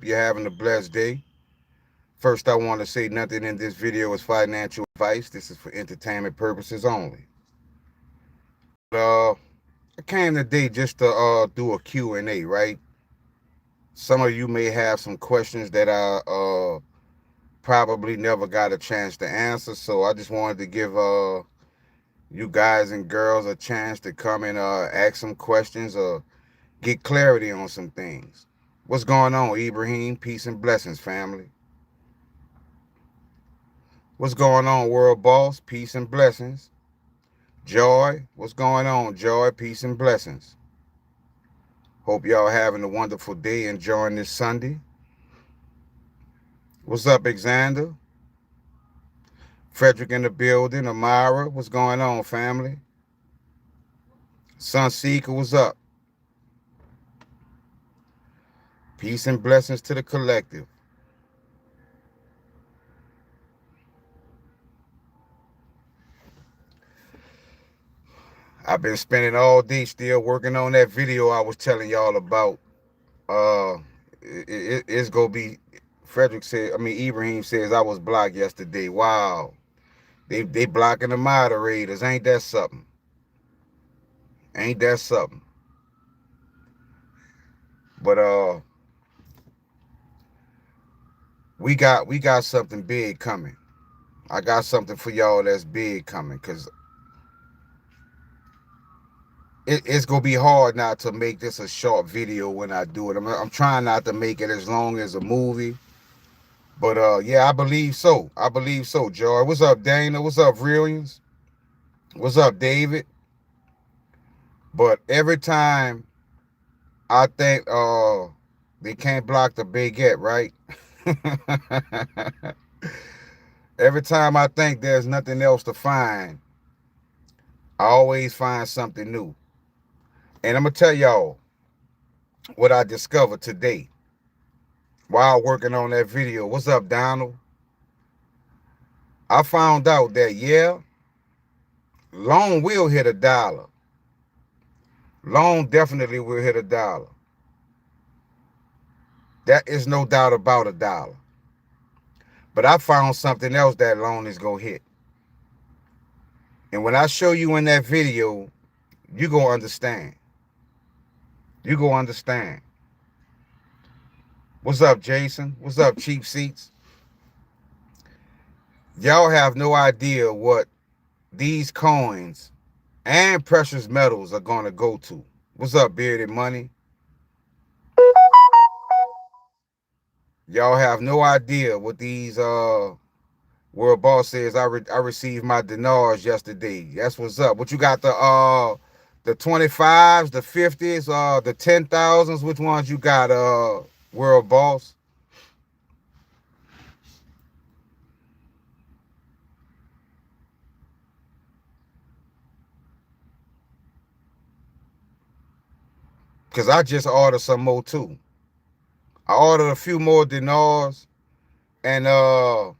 You're having a blessed day. First, I want to say nothing in this video is financial advice. This is for entertainment purposes only. I came today just to do a Q&A, right? Some of you may have some questions that I probably never got a chance to answer, so I just wanted to give you guys and girls a chance to come and ask some questions or get clarity on some things. What's going on, Ibrahim? Peace and blessings, family. What's going on, world boss? Peace and blessings. Joy, what's going on, Joy? Peace and blessings. Hope y'all having a wonderful day enjoying this Sunday. What's up, Alexander? Frederick in the building. Amara, what's going on, family? Sunseeker, what's up? Peace and blessings to the collective. I've been spending all day still working on that video I was telling y'all about. It's gonna be. Frederick said. Ibrahim says I was blocked yesterday. Wow, they blocking the moderators. Ain't that something? Ain't that something? But we got something big coming. I got something for y'all that's big coming, cause it's gonna be hard not to make this a short video when I do it. I'm trying not to make it as long as a movie. But yeah, I believe so. I believe so, Joy. What's up, Dana? What's up, Brilliance? What's up, David? But every time I think they can't block the baguette, right? Every time I think there's nothing else to find, I always find something new. And I'm gonna tell y'all what I discovered today while working on that video. What's up, Donald? I found out that loan will hit $1. Loan definitely will hit $1. That is no doubt about $1. But I found something else that loan is gonna hit. And when I show you in that video, you gonna understand. You gonna understand. What's up, Jason? What's up, Cheap Seats? Y'all have no idea what these coins and precious metals are gonna go to. What's up, Bearded Money? Y'all have no idea what these World Boss says. I received my dinars yesterday. That's what's up. What you got, the 25s, the 50s, the 10,000s? Which ones you got, World Boss? Cause I just ordered some more too. I ordered a few more dinars and a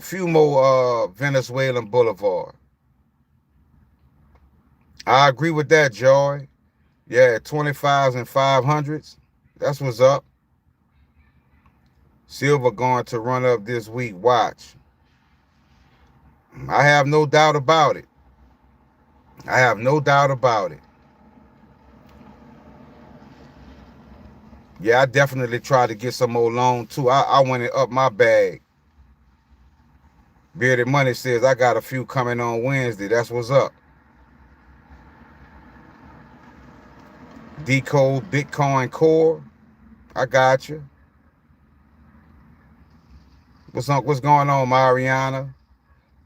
few more Venezuelan Boulevard. I agree with that, Joy. Yeah, 25s and 500s. That's what's up. Silver going to run up this week. Watch. I have no doubt about it. I have no doubt about it. Yeah, I definitely tried to get some more loan too. I went and up my bag. Bearded Money says I got a few coming on Wednesday. That's what's up. Decode Bitcoin Core. I got you. What's up? What's going on, Mariana?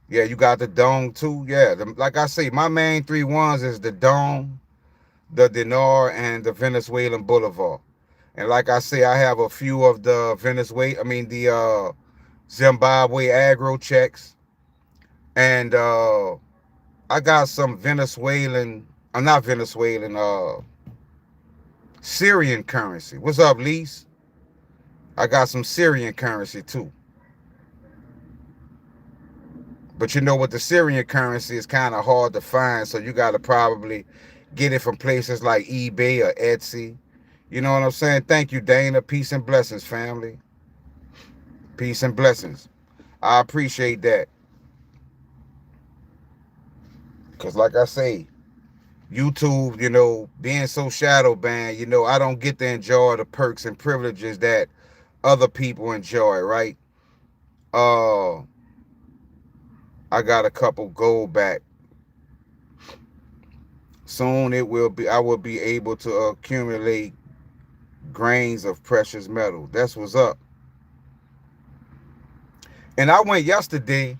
Yeah, you got the dome too. Yeah, like I say, my main 3 ones is the dome, the dinar, and the Venezuelan Boulevard. And like I say, I have a few of the the Zimbabwe aggro checks, and I got some Venezuelan. I'm not Venezuelan. Syrian currency. What's up, Lise? I got some Syrian currency too. But you know what, the Syrian currency is kind of hard to find, so you got to probably get it from places like eBay or Etsy. You know what I'm saying? Thank you, Dana. Peace and blessings, family. Peace and blessings. I appreciate that. Because like I say, YouTube, being so shadow banned, I don't get to enjoy the perks and privileges that other people enjoy, right? I got a couple gold back. Soon I will be able to accumulate grains of precious metal. That's what's up. And I went yesterday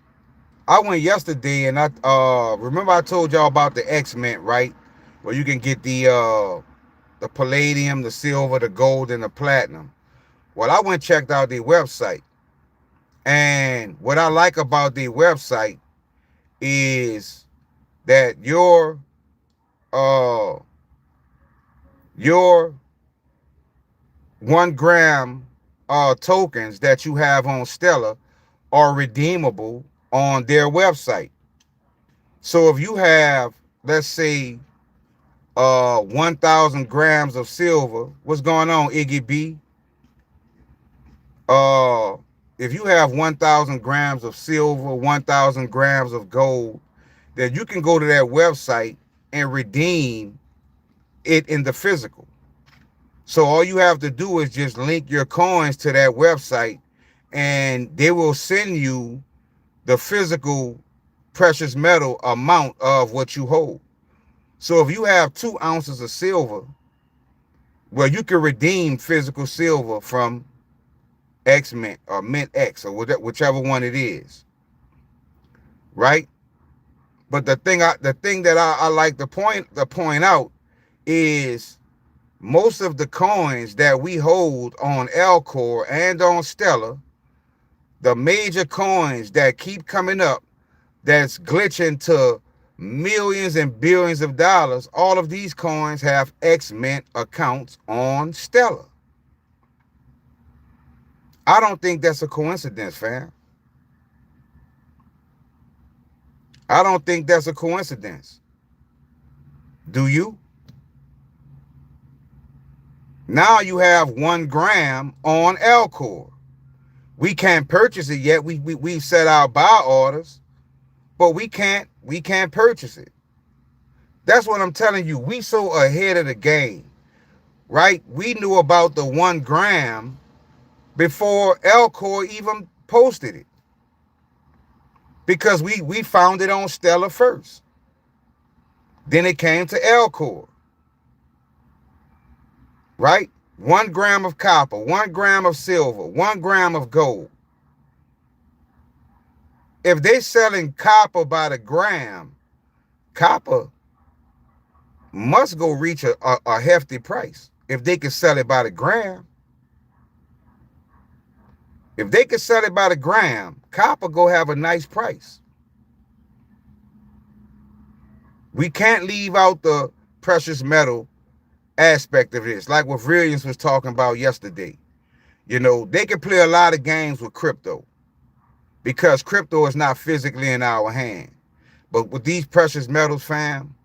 and I remember I told y'all about the X Mint, right? Where you can get the palladium, the silver, the gold, and the platinum. Well, I went and checked out their website. And what I like about their website is that your 1 gram tokens that you have on Stellar are redeemable on their website. So if you have, let's say, 1,000 grams of silver, what's going on, Iggy B? If you have 1,000 grams of silver, 1,000 grams of gold, then you can go to that website and redeem it in the physical. So all you have to do is just link your coins to that website, and they will send you the physical precious metal amount of what you hold. So if you have 2 ounces of silver, well, you can redeem physical silver from X Mint or Mint X or whichever one it is, right? But the thing that I like to point out is most of the coins that we hold on Alcor and on Stellar, the major coins that keep coming up, that's glitching to millions and billions of dollars, all of these coins have X Mint accounts on Stellar. I don't think that's a coincidence, fam. I don't think that's a coincidence. Do you? Now you have 1 gram on Alcor. We can't purchase it yet. We set our buy orders, but we can't purchase it. That's what I'm telling you. We so ahead of the game, right? We knew about the 1 gram before Alcor even posted it, because we found it on Stellar first. Then it came to Alcor, right? 1 gram of copper, 1 gram of silver, 1 gram of gold. If they selling copper by the gram, copper must go reach a hefty price. If they can sell it by the gram, if they can sell it by the gram, copper go have a nice price. We can't leave out the precious metal aspect of this, like what Williams was talking about yesterday. They can play a lot of games with crypto because crypto is not physically in our hand. But with these precious metals, fam,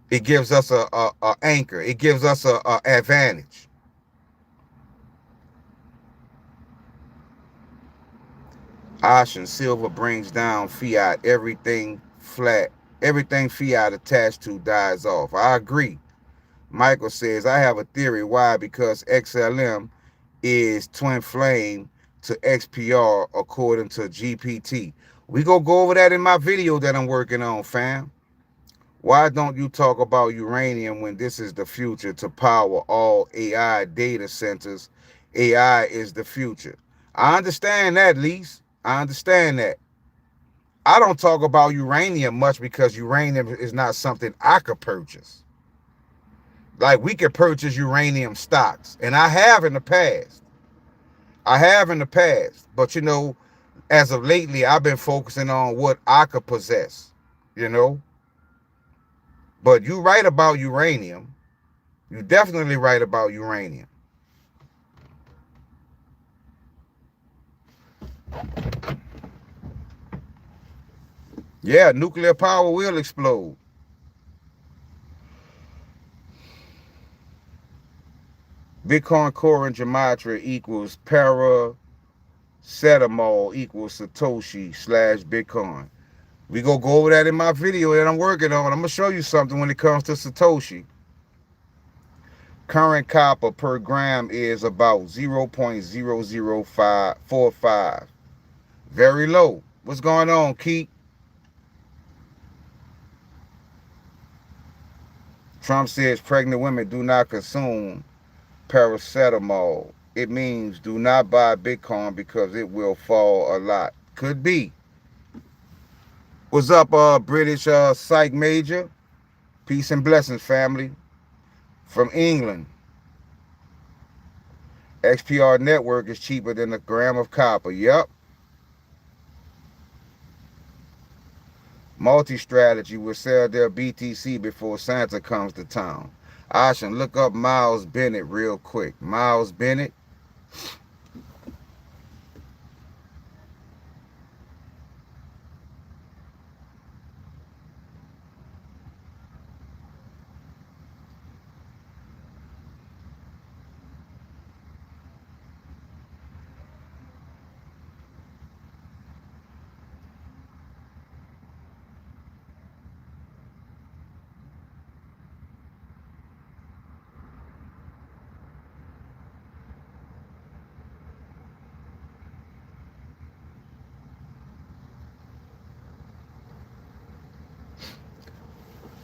it gives us a anchor. It gives us a advantage. Ocean silver brings down fiat. Everything flat. Everything fiat attached to dies off. I agree. Michael says, I have a theory. Why? Because XLM is twin flame to XPR according to GPT. We gonna go over that in my video that I'm working on, fam. Why don't you talk about uranium when this is the future to power all AI data centers? AI is the future. I understand that, Lise. I understand that. I don't talk about uranium much because uranium is not something I could purchase. Like, we could purchase uranium stocks, and I have in the past. But as of lately, I've been focusing on what I could possess, But you right about uranium. You definitely right about uranium. Yeah, nuclear power will explode. Bitcoin Core in Gematria equals paracetamol equals Satoshi / Bitcoin. We go over that in my video that I'm working on. I'm going to show you something when it comes to Satoshi. Current copper per gram is about 0.00545. Very low. What's going on, Keith? Trump says pregnant women do not consume paracetamol. It means do not buy Bitcoin because it will fall a lot. Could be. What's up, British psych major? Peace and blessings, family. From England. XPR network is cheaper than a gram of copper. Yep. Multi-strategy will sell their BTC before Santa comes to town. Ocean, look up Miles Bennett real quick. Miles Bennett.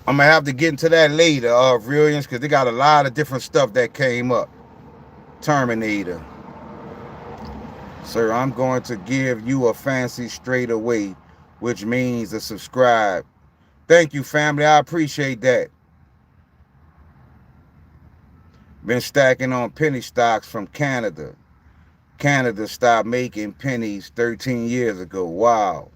I'm going to have to get into that later, Brilliance, because they got a lot of different stuff that came up. Terminator. Sir, I'm going to give you a fancy straight away, which means a subscribe. Thank you, family. I appreciate that. Been stacking on penny stocks from Canada. Canada stopped making pennies 13 years ago. Wow.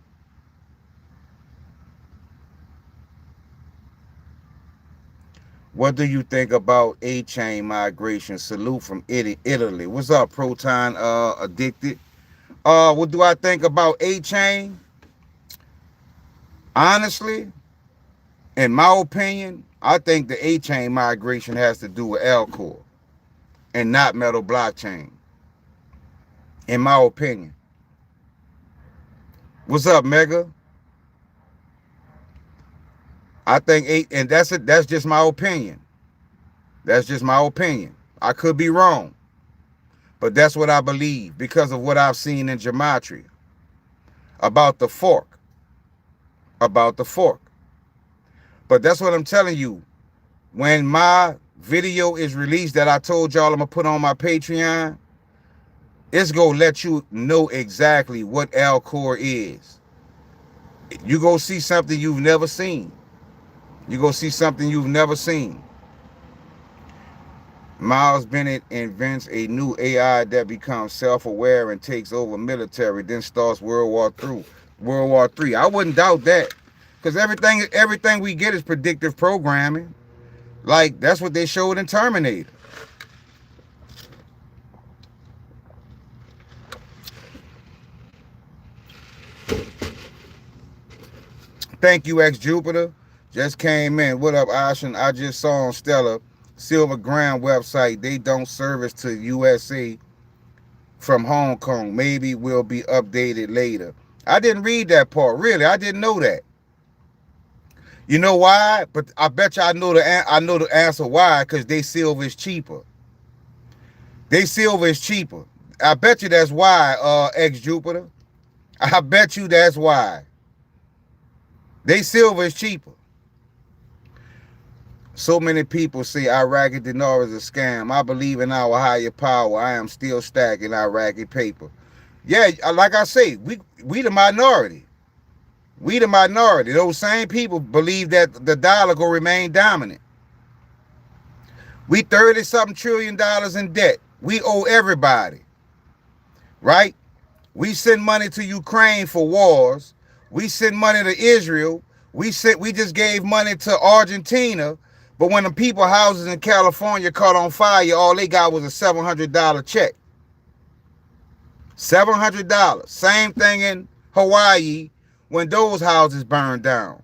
What do you think about A-Chain migration? Salute from Italy. What's up, Proton Addicted? What do I think about A-Chain? Honestly, in my opinion, I think the A-Chain migration has to do with Alcor and not Metal Blockchain. In my opinion. What's up, Mega? I think, and that's it. That's just my opinion. That's just my opinion. I could be wrong, but that's what I believe because of what I've seen in Gematria about the fork. About the fork. But that's what I'm telling you. When my video is released that I told y'all I'm going to put on my Patreon, it's going to let you know exactly what Alcor is. You go see something you've never seen. You go see something you've never seen. Miles Bennett invents a new AI that becomes self-aware and takes over military, then starts World War III. I wouldn't doubt that. Because everything we get is predictive programming. Like, that's what they showed in Terminator. Thank you, X-Jupiter. Just came in. What up, Ashen? I just saw on Stellar Silver Ground website, they don't service to USA from Hong Kong. Maybe will be updated later. I didn't read that part. Really, I didn't know that. You know why? But I bet you I know the answer why, because they silver is cheaper. They silver is cheaper. I bet you that's why, X-Jupiter. I bet you that's why. They silver is cheaper. So many people say Iraqi dinar is a scam. I believe in our higher power. I am still stacking Iraqi paper. Yeah, like I say, we the minority. We the minority. Those same people believe that the dollar will remain dominant. We $30-something trillion in debt. We owe everybody. Right? We send money to Ukraine for wars. We send money to Israel. We just gave money to Argentina. But when the people houses in California caught on fire, all they got was a $700 check. $700. Same thing in Hawaii when those houses burned down.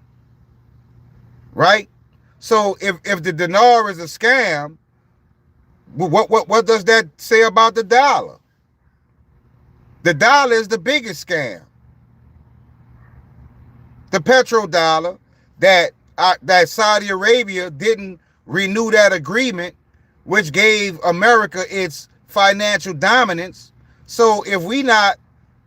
Right? So if the dinar is a scam, What does that say about the dollar? The dollar is the biggest scam. The petrodollar that Saudi Arabia didn't renew that agreement, which gave America its financial dominance. So if we not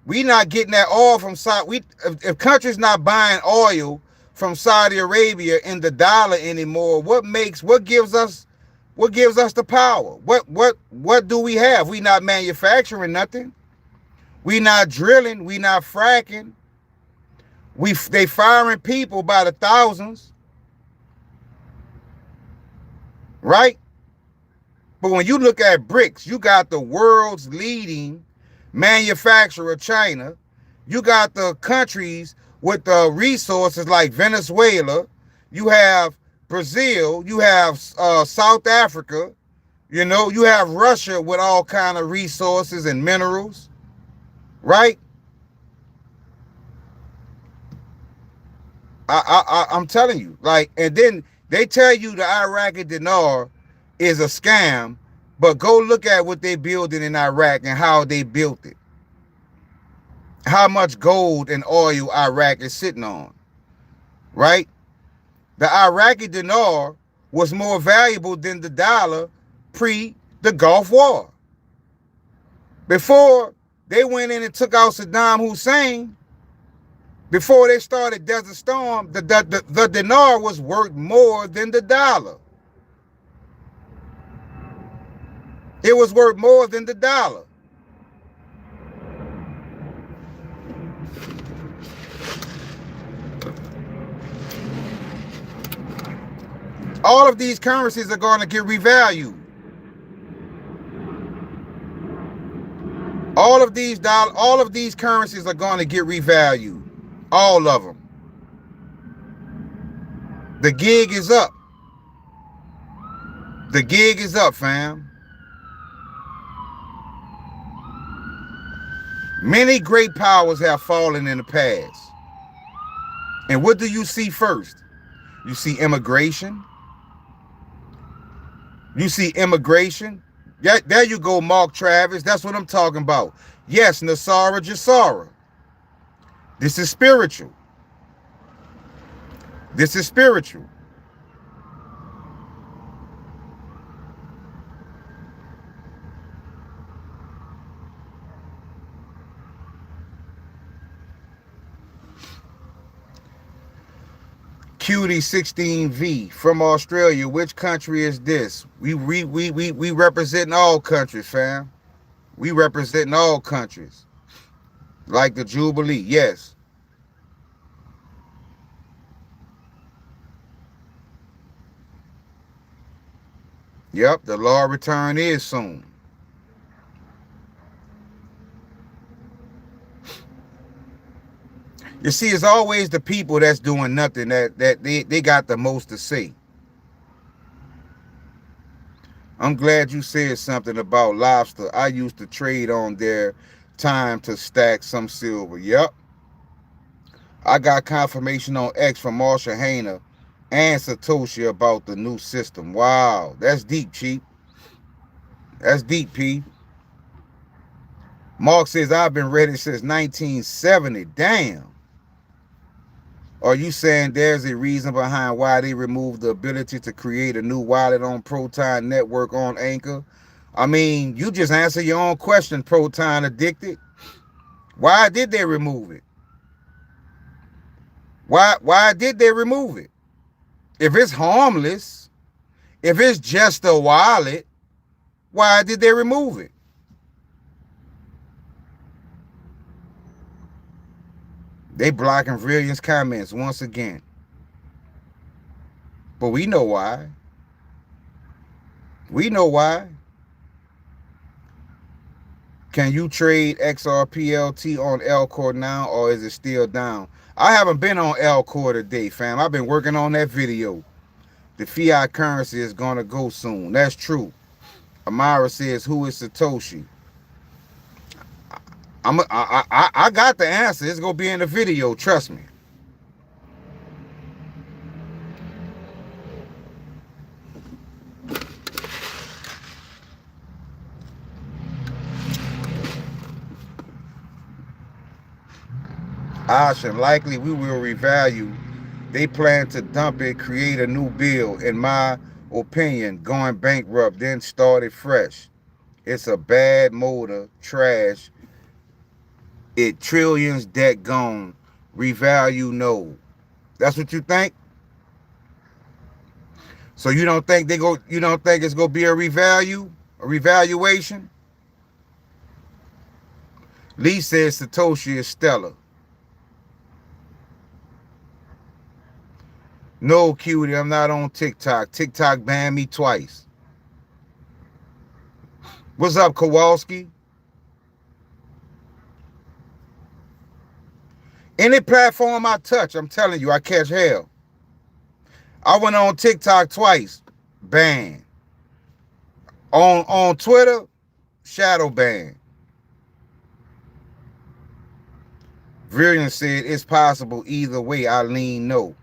getting that oil from Saudi, if countries not buying oil from Saudi Arabia in the dollar anymore, what gives us the power? What do we have? We not manufacturing nothing. We not drilling. We not fracking. They firing people by the thousands, right? But when you look at BRICS, you got the world's leading manufacturer, China. You got the countries with the resources like Venezuela. You have Brazil. You have South Africa. You know, you have Russia with all kind of resources and minerals, right? I'm telling you, like, and then they tell you the Iraqi dinar is a scam, but go look at what they building in Iraq and how they built it. How much gold and oil Iraq is sitting on, right? The Iraqi dinar was more valuable than the dollar pre the Gulf War. Before they went in and took out Saddam Hussein, before they started Desert Storm, the dinar was worth more than the dollar. It was worth more than the dollar. All of these currencies are going to get revalued. All of these currencies are going to get revalued. All of them. The gig is up. The gig is up, fam. Many great powers have fallen in the past. And what do you see first? You see immigration. You see immigration. There you go, Mark Travis. That's what I'm talking about. Yes, Nasara Jasara. This is spiritual. This is spiritual. Cutie 16V from Australia. Which country is this? We representing all countries, fam. We representing all countries. Like the Jubilee, yes. Yep, the Lord return is soon. You see, it's always the people that's doing nothing that they got the most to say. I'm glad you said something about lobster. I used to trade on their time to stack some silver. Yep. I got confirmation on X from Marshall Hayner and Satoshi about the new system. Wow, that's deep, Chief. That's deep, P. Mark says, I've been ready since 1970. Damn. Are you saying there's a reason behind why they removed the ability to create a new wallet on Proton Network on Anchor? I mean, you just answer your own question, Proton Addicted. Why did they remove it? Why did they remove it? If it's harmless, if it's just a wallet, why did they remove it? They blocking Brilliant's comments once again. But we know why. We know why. Can you trade XRPLT on Elcor now, or is it still down? I haven't been on Elcor today, fam. I've been working on that video. The fiat currency is going to go soon. That's true. Amara says, who is Satoshi? I got the answer. It's going to be in the video. Trust me. Option likely we will revalue. They plan to dump it, create a new bill. In my opinion, going bankrupt, then start it fresh. It's a bad motor, trash. It trillions debt gone. Revalue no. That's what you think? So you don't think you don't think it's gonna be a revalue? A revaluation? Lee says Satoshi is stellar. No, cutie, I'm not on TikTok. TikTok banned me twice. What's up, Kowalski? Any platform I touch, I'm telling you, I catch hell. I went on TikTok twice, banned. On Twitter, shadow ban. Virian said it's possible either way. I lean no.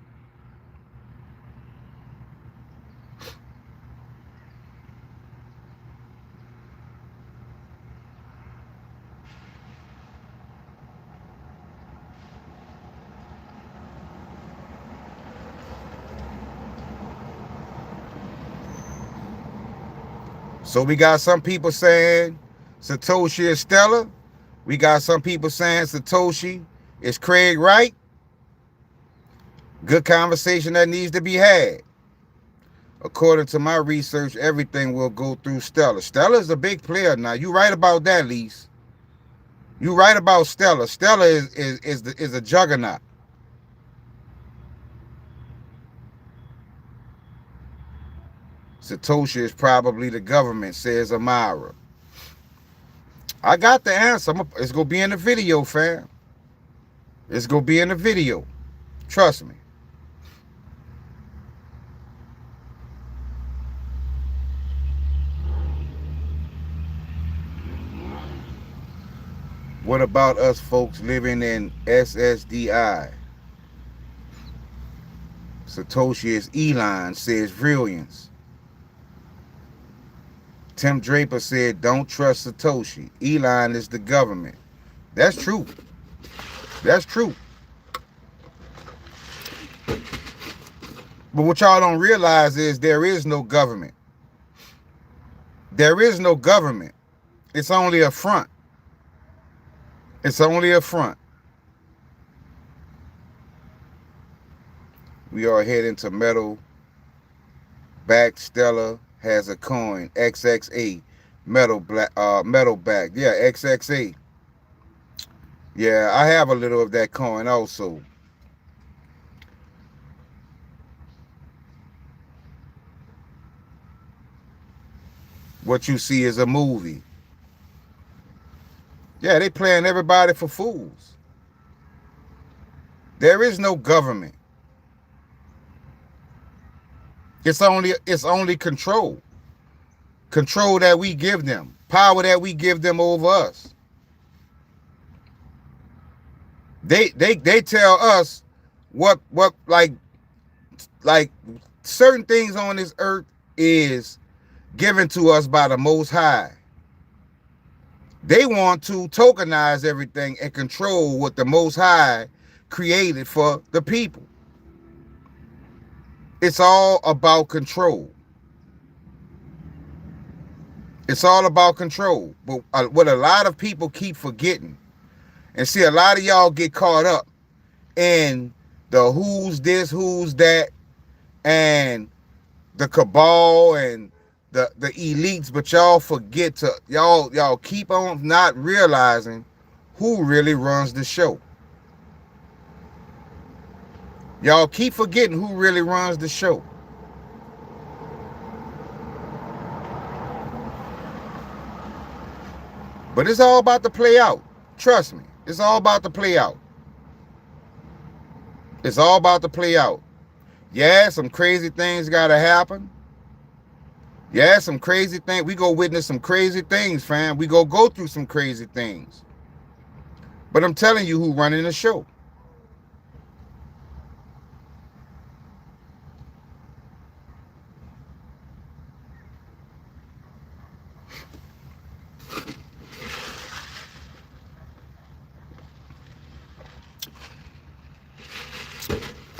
So we got some people saying Satoshi is stellar. We got some people saying Satoshi is Craig Wright. Good conversation that needs to be had. According to my research, everything will go through Stellar. Stellar is a big player now. You right about that, Lise. You right about Stellar. Stellar is a juggernaut. Satoshi is probably the government, says Amara. I got the answer. It's going to be in the video, fam. It's going to be in the video. Trust me. What about us folks living in SSDI? Satoshi is Elon, says Brilliance. Tim Draper said, don't trust Satoshi. Elon is the government. That's true. That's true. But what y'all don't realize is there is no government. There is no government. It's only a front. It's only a front. We are heading to metal. Back Stellar has a coin. XXA. Metal back. Yeah, XXA. Yeah, I have a little of that coin also. What you see is a movie. Yeah, they playing everybody for fools. There is no government. It's only control. Control that we give them. Power that we give them over us. They tell us what like certain things on this earth is given to us by the Most High. They want to tokenize everything and control what the Most High created for the people. It's all about control. It's all about control. But what a lot of people keep forgetting, and see, a lot of y'all get caught up in the who's this, who's that, and the cabal and the elites, but y'all forget to y'all keep on not realizing who really runs the show. Y'all keep forgetting who really runs the show. But it's all about to play out. Trust me, it's all about to play out. It's all about to play out. Yeah, some crazy things gotta happen. Yeah, some crazy things. We go witness some crazy things, fam. We go through some crazy things. But I'm telling you who running the show.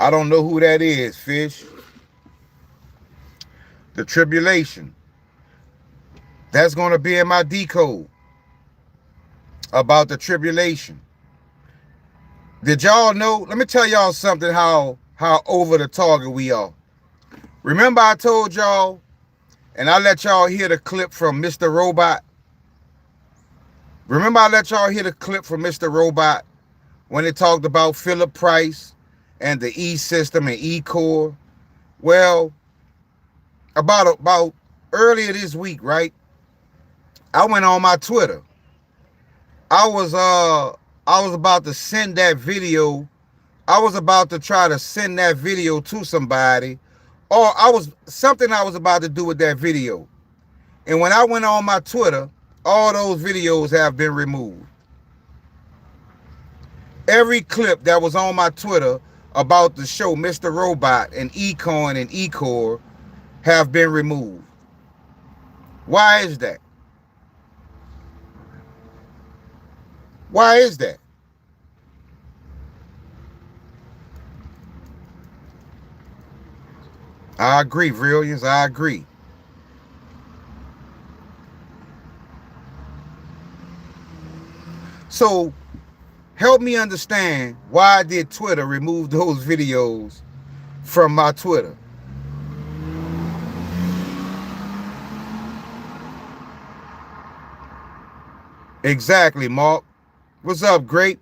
I don't know who that is, Fish. The tribulation. That's going to be in my decode about the tribulation. Did y'all know? Let me tell y'all something how over the target we are. Remember I told y'all, and I let y'all hear the clip from Mr. Robot? Remember I let y'all hear the clip from Mr. Robot when it talked about Philip Price and the E system and E-Core? Well, about earlier this week, right? I went on my Twitter. I was about to send that video. I was about to try to send that video to somebody, or I was about to do with that video. And when I went on my Twitter, all those videos have been removed. Every clip that was on my Twitter about the show Mr. Robot and Ecoin and E-Core have been removed. Why is that? Why is that? I agree, Brilliance. I agree. So, help me understand, why did Twitter remove those videos from my Twitter? Exactly, Mark. What's up, Great?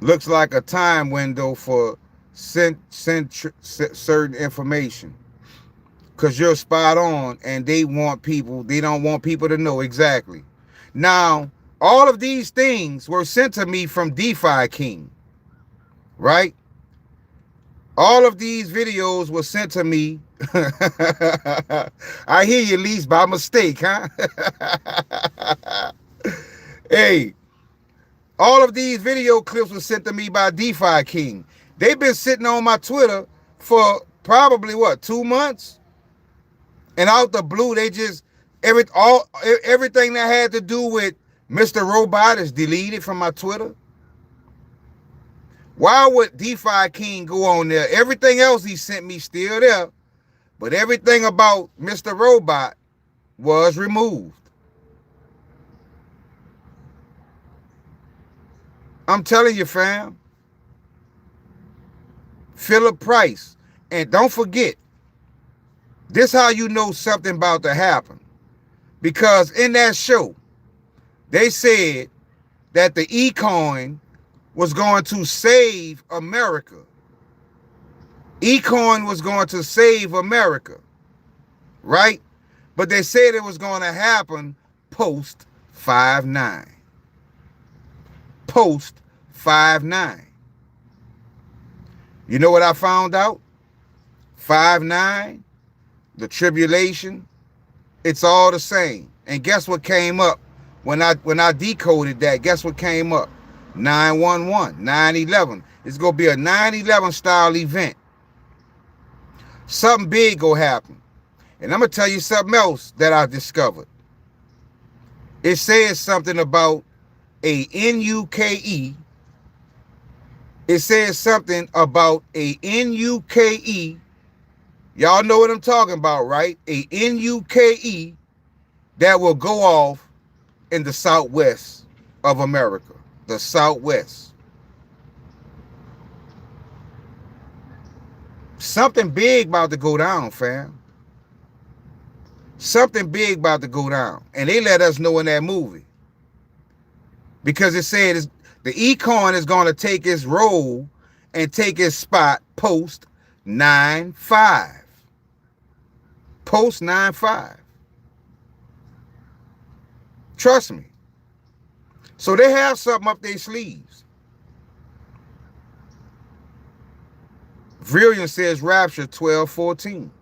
Looks like a time window for certain information. Because you're spot on, and they don't want people to know exactly. Now, all of these things were sent to me from DeFi King, right? All of these videos were sent to me. I hear you, at least by mistake, huh? Hey, all of these video clips were sent to me by DeFi King. They've been sitting on my Twitter for probably, 2 months? And out the blue, they just, everything that had to do with Mr. Robot is deleted from my Twitter. Why would DeFi King go on there? Everything else he sent me still there, but everything about Mr. Robot was removed. I'm telling you, fam. Philip Price. And don't forget, this how you know something about to happen. Because in that show, they said that the eCoin was going to save America. eCoin was going to save America, right? But they said it was going to happen post 5/9. Post 5/9. You know what I found out? 5/9, the tribulation, it's all the same. And guess what came up when I decoded that? Guess what came up? 9/11, 9/11. It's gonna be a 9/11 style event. Something big gonna happen. And I'm gonna tell you something else that I discovered. It says something about a NUKE. It says something about a NUKE. Y'all know what I'm talking about, right? A NUKE that will go off in the Southwest of America. The Southwest. Something big about to go down, fam. Something big about to go down. And they let us know in that movie. Because it said the eCoin is going to take its role and take its spot post 9/5. Post 9/5. Trust me. So they have something up their sleeves. Brilliance says Rapture 12:14.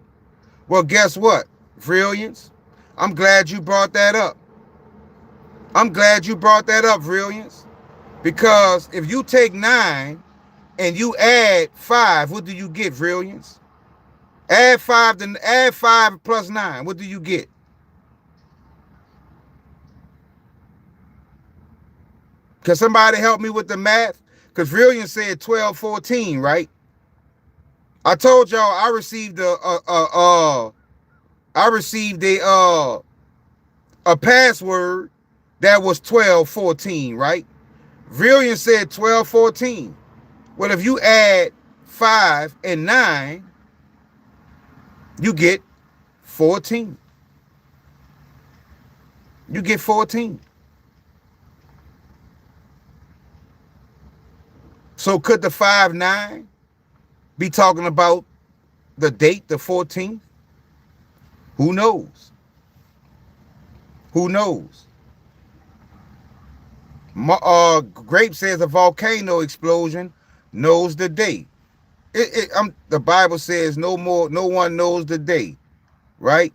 Well, guess what, Brilliance? I'm glad you brought that up. I'm glad you brought that up, Brilliance. Because if you take 9 and you add 5, what do you get, Brilliance? Add 5 plus 9, what do you get? Can somebody help me with the math? Because Villian said 12:14, right? I told y'all I received a password that was 12:14, right? Villian said 12:14. Well, if you add 5 and 9, you get 14. You get 14. So could the 5-9 be talking about the date, the 14th? Who knows? Who knows? Grape says a volcano explosion knows the day. The Bible says no one knows the day, right?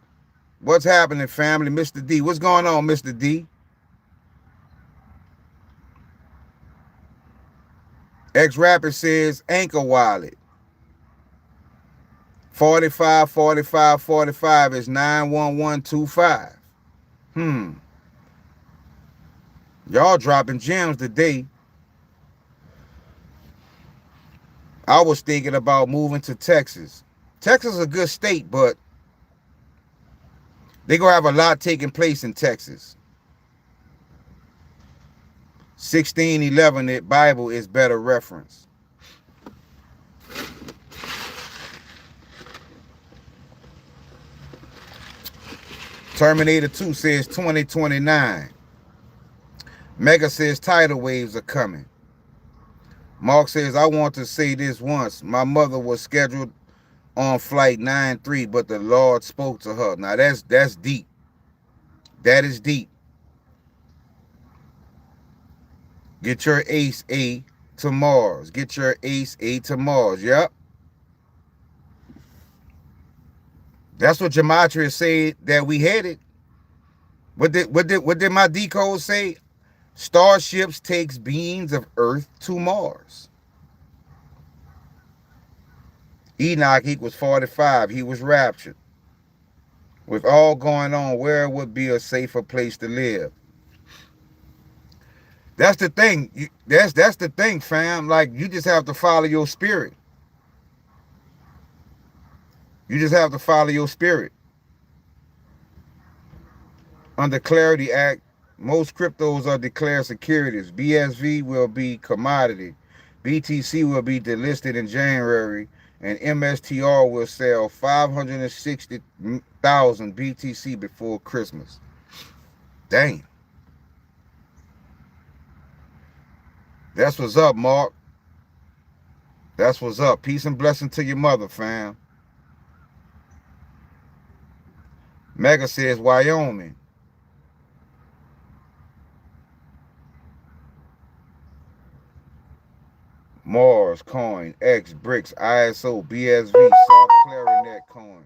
What's happening, family? Mr. D, what's going on, Mr. D? X-Rapper says Anchor Wallet. 45, 45, 45 is 91125. Y'all dropping gems today. I was thinking about moving to Texas. Texas is a good state, but they're going to have a lot taking place in Texas. 1611, the Bible is better reference. Terminator 2 says 2029. Mega says tidal waves are coming. Mark says, I want to say this once. My mother was scheduled on flight 93, but the Lord spoke to her. Now that's deep. That is deep. Get your Ace A to Mars. Get your Ace A to Mars. Yep. That's what Gematria said that we headed. What did my decode say? Starships takes beings of Earth to Mars. Enoch equals 45. He was raptured. With all going on, where would be a safer place to live? That's the thing. That's the thing, fam. Like, you just have to follow your spirit. You just have to follow your spirit. Under Clarity Act, most cryptos are declared securities. BSV will be commodity. BTC will be delisted in January, and MSTR will sell 560,000 BTC before Christmas. Dang. That's what's up, Mark. That's what's up. Peace and blessing to your mother, fam. Mega says Wyoming. Mars coin, X, bricks, ISO, BSV, soft clarinet coins.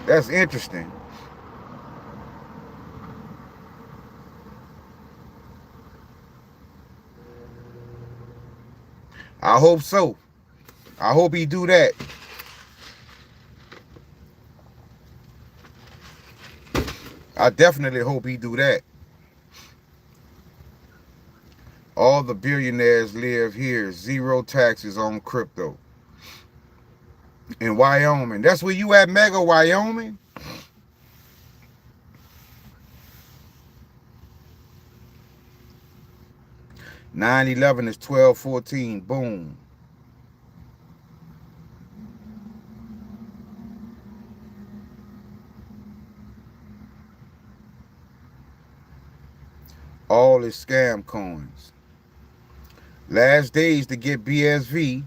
That's interesting. I hope so. I hope he do that. I definitely hope he do that. All the billionaires live here. Zero taxes on crypto. In Wyoming. That's where you at, Mega, Wyoming? (9/11) is 12/14. Boom. All is scam coins. Last days to get BSV.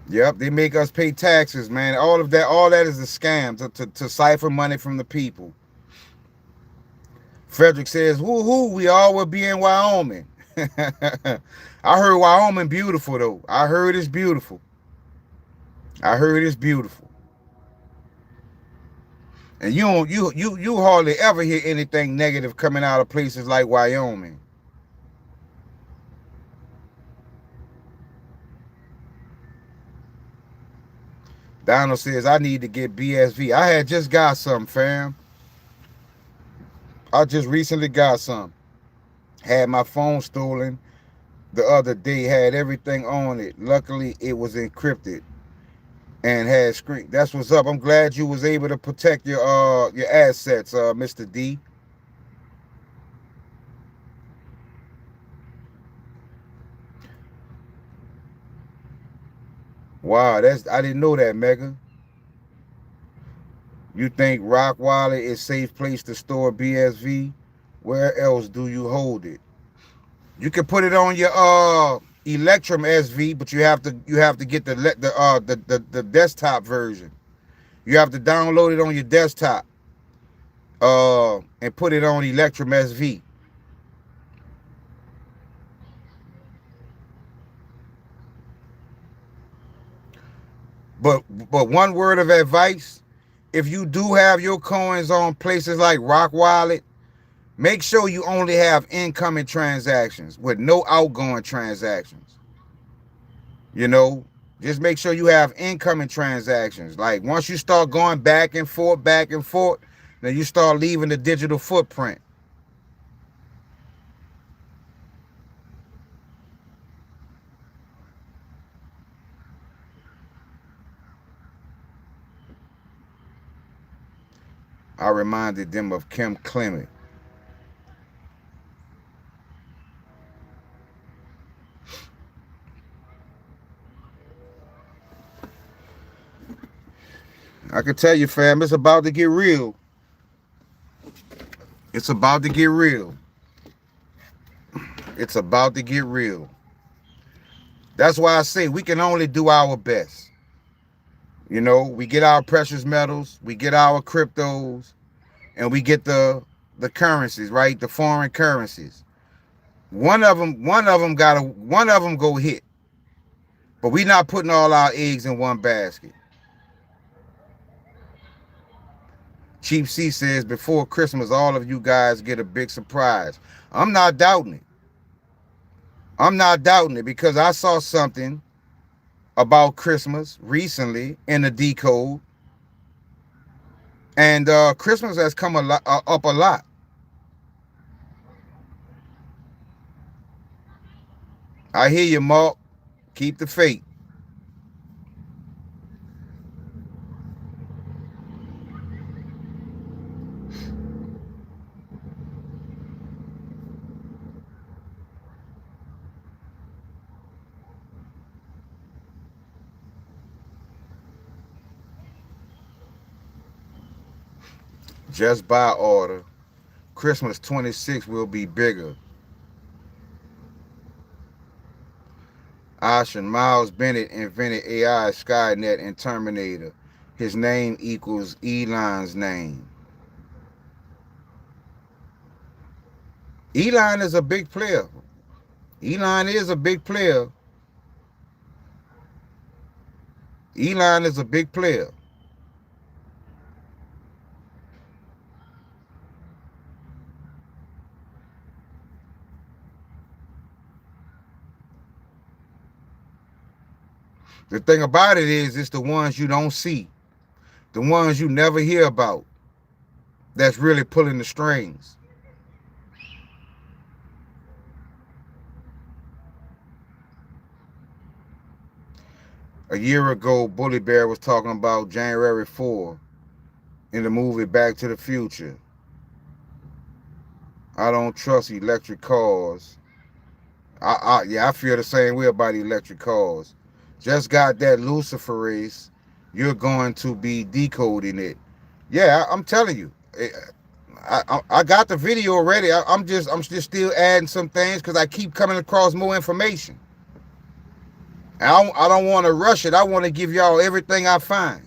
Yep, they make us pay taxes, man. All that is a scam to siphon money from the people. Frederick says, woo-hoo, we all will be in Wyoming. I heard Wyoming beautiful, though. I heard it's beautiful. I heard it's beautiful. And you hardly ever hear anything negative coming out of places like Wyoming. Donald says, I need to get BSV. I had just got some, fam. I just recently got some. Had my phone stolen the other day, had everything on it. Luckily, it was encrypted and had screen. That's what's up. I'm glad you was able to protect your assets, Mr. D. Wow, I didn't know that, Mega. You think Rock Wallet is a safe place to store BSV? Where else do you hold it? You can put it on your Electrum SV, but you have to get the desktop version. You have to download it on your desktop and put it on Electrum SV. But one word of advice, if you do have your coins on places like Rock Wallet, make sure you only have incoming transactions with no outgoing transactions. You know, just make sure you have incoming transactions. Like once you start going back and forth, then you start leaving the digital footprint. I reminded them of Kim Clement. I can tell you, fam, it's about to get real. It's about to get real. It's about to get real. That's why I say we can only do our best. You know, we get our precious metals, we get our cryptos, and we get the currencies, right? The foreign currencies. One of them go hit. But we not putting all our eggs in one basket. Chief C says, before Christmas, all of you guys get a big surprise. I'm not doubting it. I'm not doubting it because I saw something about Christmas recently in the decode. And Christmas has come up a lot. I hear you, Mark. Keep the faith. Just by order. Christmas 26 will be bigger. Ocean Miles Bennett invented AI, Skynet, and Terminator. His name equals Elon's name. Elon is a big player. Elon is a big player. Elon is a big player. The thing about it is, it's the ones you don't see, the ones you never hear about, that's really pulling the strings. A year ago, Bully Bear was talking about January 4 in the movie Back to the Future. I don't trust electric cars. I feel the same way about electric cars. Just got that luciferase. You're going to be decoding it. Yeah, I'm telling you. I got the video already. I'm just still adding some things because I keep coming across more information. I don't want to rush it. I want to give y'all everything I find.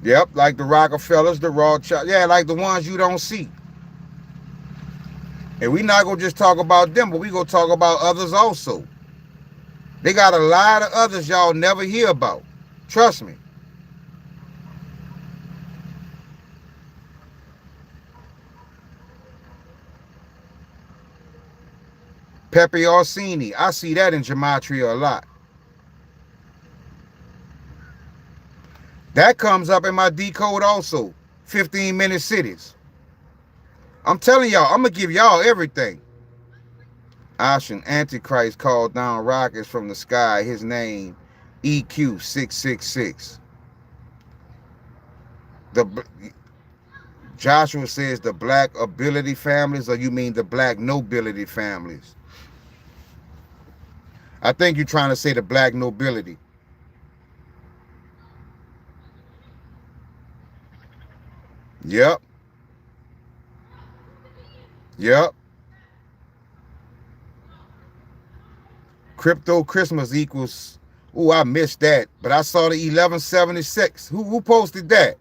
Yep, like the Rockefellers, the Rothschild. Yeah, like the ones you don't see. And we not going to just talk about them, but we going to talk about others also. They got a lot of others y'all never hear about. Trust me. Pepe Orsini. I see that in Gematria a lot. That comes up in my decode also. 15-minute cities. I'm telling y'all, I'm going to give y'all everything. Ocean Antichrist called down rockets from the sky. His name, EQ666. The Joshua says the black ability families, or you mean the black nobility families? I think you're trying to say the black nobility. Yep. Yep. Crypto Christmas equals, oh, I missed that. But I saw the 1176. Who posted that?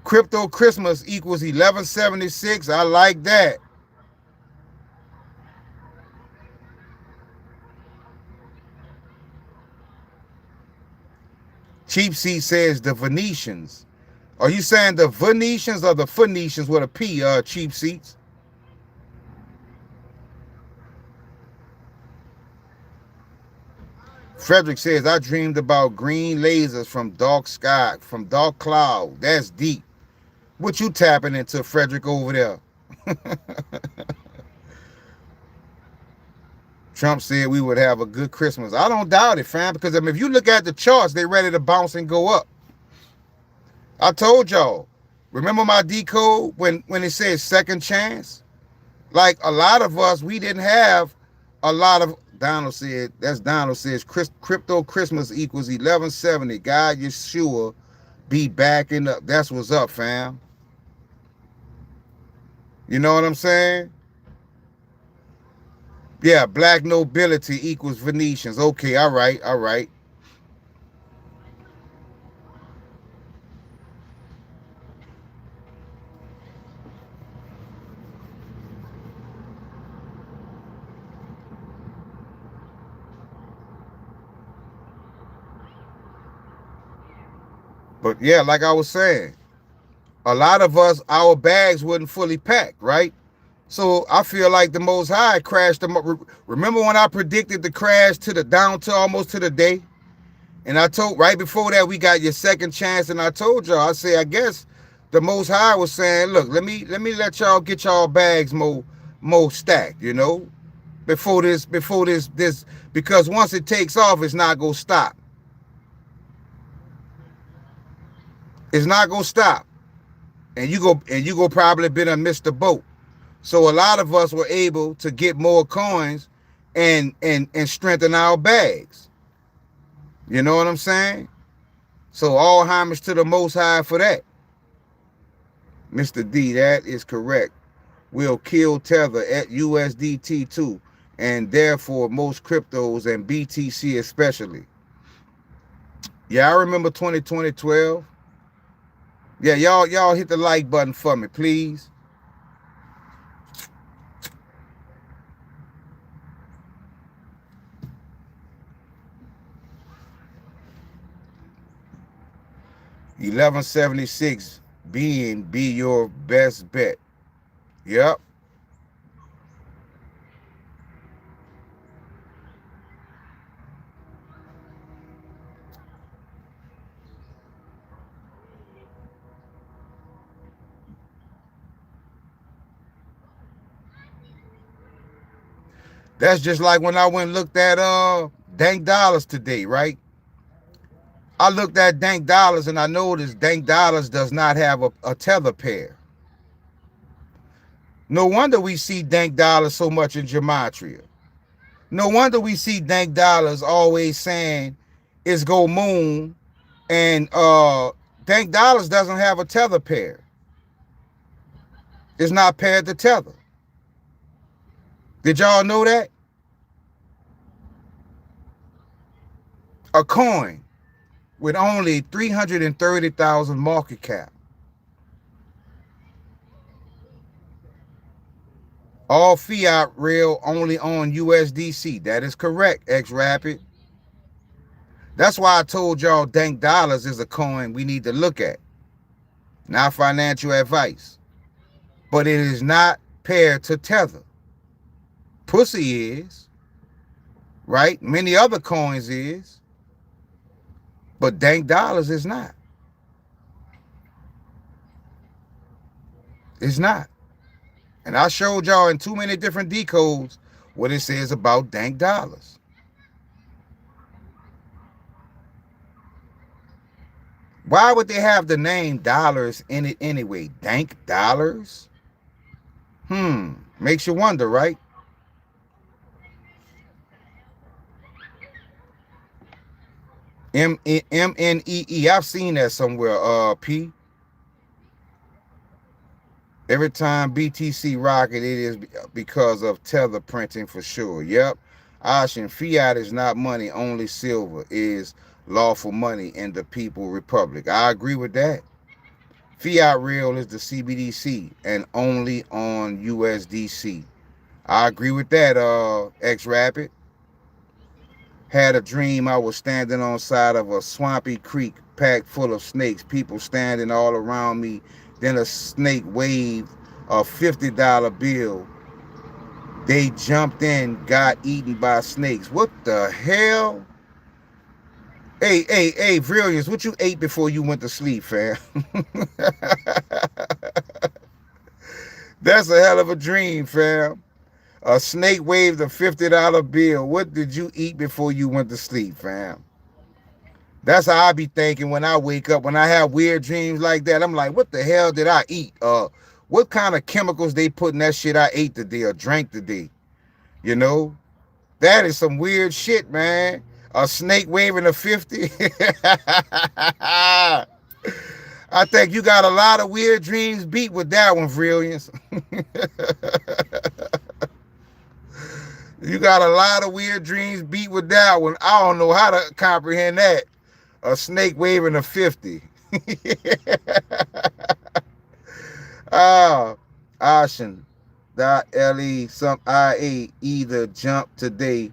Crypto Christmas equals 1176. I like that. Cheap Seat says the Venetians. Are you saying the Venetians or the Phoenicians with a P, Cheap Seats? Frederick says, I dreamed about green lasers from dark sky, from dark cloud. That's deep. What you tapping into, Frederick, over there? Trump said we would have a good Christmas. I don't doubt it, fam, because I mean, if you look at the charts, they're ready to bounce and go up. I told y'all, remember my decode when it says second chance? Like a lot of us, we didn't have a lot of, Donald says, crypto Christmas equals 1170. God Yeshua be backing up. That's what's up, fam. You know what I'm saying? Yeah, black nobility equals Venetians. Okay, all right, all right. But yeah, like I was saying, a lot of us, our bags wasn't fully packed, right? So I feel like the Most High crashed them up. Remember when I predicted the crash down to almost to the day? And I told, right before that, we got your second chance. And I told y'all, I say, I guess the Most High was saying, look, let me let y'all get y'all bags more stacked, you know, before this, because once it takes off, it's not gonna stop. It's not gonna stop. And you go probably been a missed the boat. So a lot of us were able to get more coins and strengthen our bags. You know what I'm saying? So all homage to the Most High for that. Mr. D, that is correct. We'll kill Tether at USDT too, and therefore most cryptos and BTC especially. Yeah, I remember 2012. Yeah, y'all hit the like button for me, please. $11.76 be your best bet. Yep. That's just like when I went and looked at Dank Dollars today, right? I looked at Dank Dollars and I noticed Dank Dollars does not have a tether pair. No wonder we see Dank Dollars so much in Gematria. No wonder we see Dank Dollars always saying it's go moon, and Dank Dollars doesn't have a tether pair. It's not paired to tether. Did y'all know that? A coin with only 330,000 market cap. All fiat real only on USDC. That is correct, X-Rapid. That's why I told y'all Dank Dollars is a coin we need to look at. Not financial advice. But it is not paired to tether. Pussy is. Right? Many other coins is. But dank dollars is not. It's not. And I showed y'all in too many different decodes what it says about dank dollars. Why would they have the name dollars in it anyway? Dank dollars? Makes you wonder, right? MNEE. I've seen that somewhere, P. Every time BTC rocket, it is because of tether printing for sure. Yep. Ocean, fiat is not money, only silver is lawful money in the People Republic. I agree with that. Fiat real is the CBDC and only on USDC. I agree with that, X-Rapid. Had a dream I was standing on side of a swampy creek packed full of snakes, people standing all around me. Then a snake waved a $50 bill. They jumped in, got eaten by snakes. What the hell? Hey, Brilliance, what you ate before you went to sleep, fam? That's a hell of a dream, fam. A snake waved a $50 bill. What did you eat before you went to sleep, fam? That's how I be thinking when I wake up. When I have weird dreams like that, I'm like, what the hell did I eat? What kind of chemicals they put in that shit I ate today or drank today? You know? That is some weird shit, man. A snake waving a 50. I think you got a lot of weird dreams beat with that one, Brilliance. You got a lot of weird dreams beat with that one. I don't know how to comprehend that. A snake waving a 50. Ocean. .le some IA either jump today.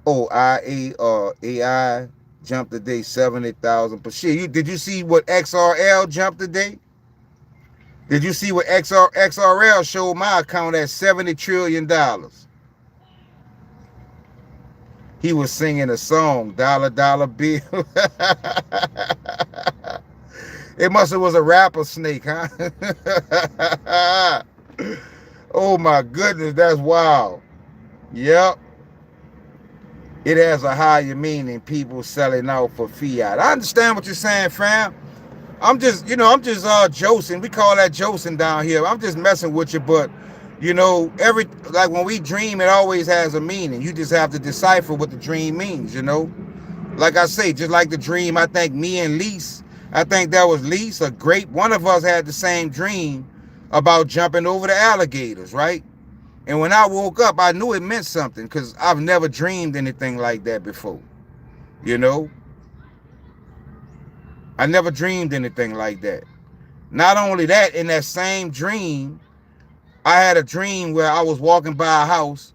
IA or AI jumped today 70,000 per share. Did you see what XRL jumped today? Did you see what XRL showed my account at $70 trillion? He was singing a song, Dollar Dollar Bill. It must have was a rapper snake, huh? Oh my goodness, that's wild. Yep. It has a higher meaning, people selling out for fiat. I understand what you're saying, fam. I'm just josing. We call that josing down here. I'm just messing with you, but like when we dream, it always has a meaning. You just have to decipher what the dream means, Like I say, just like the dream, I think me and Lise, I think that was Lise, one of us had the same dream about jumping over the alligators, right? And when I woke up, I knew it meant something because I've never dreamed anything like that before, I never dreamed anything like that. Not only that, in that same dream, I had a dream where I was walking by a house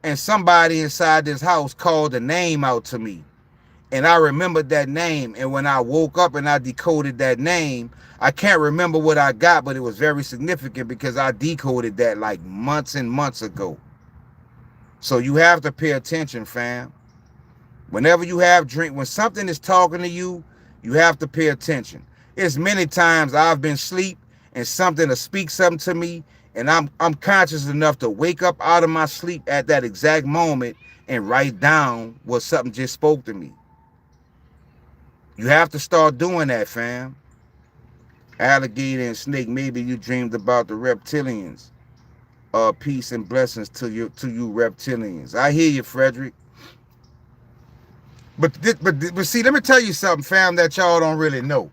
and somebody inside this house called a name out to me. And I remembered that name. And when I woke up and I decoded that name, I can't remember what I got, but it was very significant because I decoded that like months and months ago. So you have to pay attention, fam. Whenever you have when something is talking to you, you have to pay attention. It's many times I've been asleep and something to speak something to me, and I'm conscious enough to wake up out of my sleep at that exact moment and write down what something just spoke to me. You have to start doing that, fam. Alligator and snake, maybe you dreamed about the reptilians. Peace and blessings to you reptilians. I hear you, Frederick. But see, let me tell you something, fam, that y'all don't really know.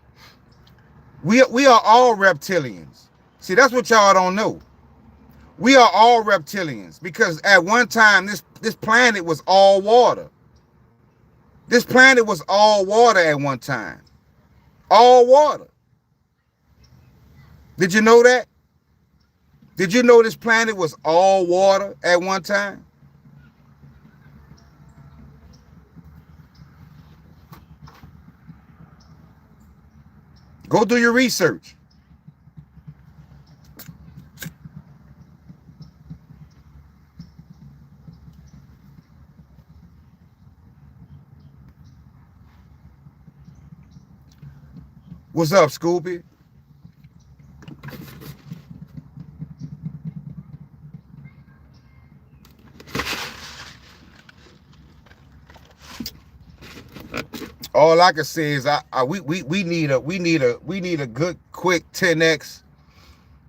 We are all reptilians. See, that's what y'all don't know. We are all reptilians because at one time this planet was all water. This planet was all water at one time. All water. Did you know that? Did you know this planet was all water at one time? Go do your research. What's up, Scooby? All I can say is we need a good quick 10x.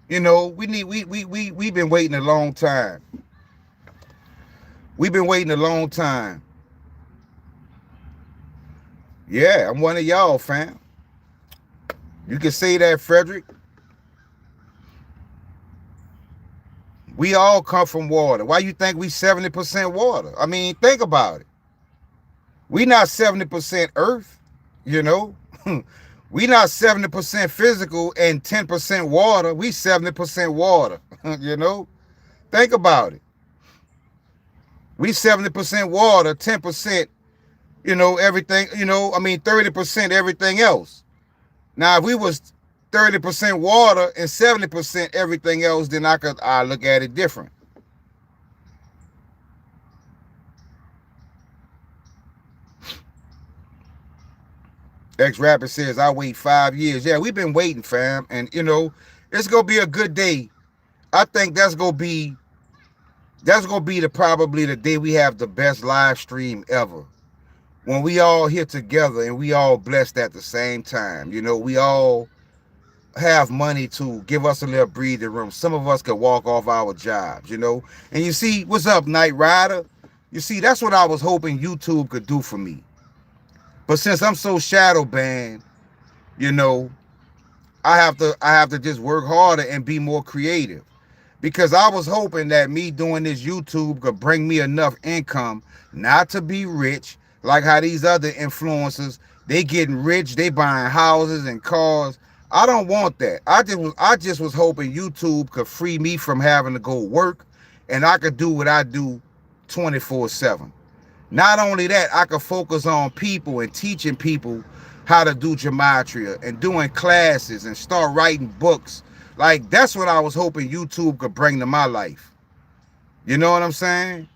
You know, we've been waiting a long time. We've been waiting a long time. Yeah, I'm one of y'all, fam. You can say that, Frederick. We all come from water. Why you think we 70% water? I mean, think about it. We not 70% earth, you know. We not 70% physical and 10% water. We 70% water, you know. Think about it. We 70% water, 10%, you know, everything, you know, I mean 30% everything else. Now, if we was 30% water and 70% everything else, then I look at it different. X-Rapper says, I wait 5 years. Yeah, we've been waiting, fam. And, you know, it's going to be a good day. I think that's going to be probably the day we have the best live stream ever. When we all here together and we all blessed at the same time. You know, we all have money to give us a little breathing room. Some of us could walk off our jobs, you know. And you see, what's up, Night Rider? You see, that's what I was hoping YouTube could do for me. But since I'm so shadow banned, you know, I have to just work harder and be more creative. Because I was hoping that me doing this YouTube could bring me enough income not to be rich, like how these other influencers, they getting rich, they buying houses and cars. I don't want that. I just was hoping YouTube could free me from having to go work and I could do what I do 24/7. Not only that, I could focus on people and teaching people how to do gematria and doing classes and start writing books. Like, that's what I was hoping YouTube could bring to my life. You know what I'm saying?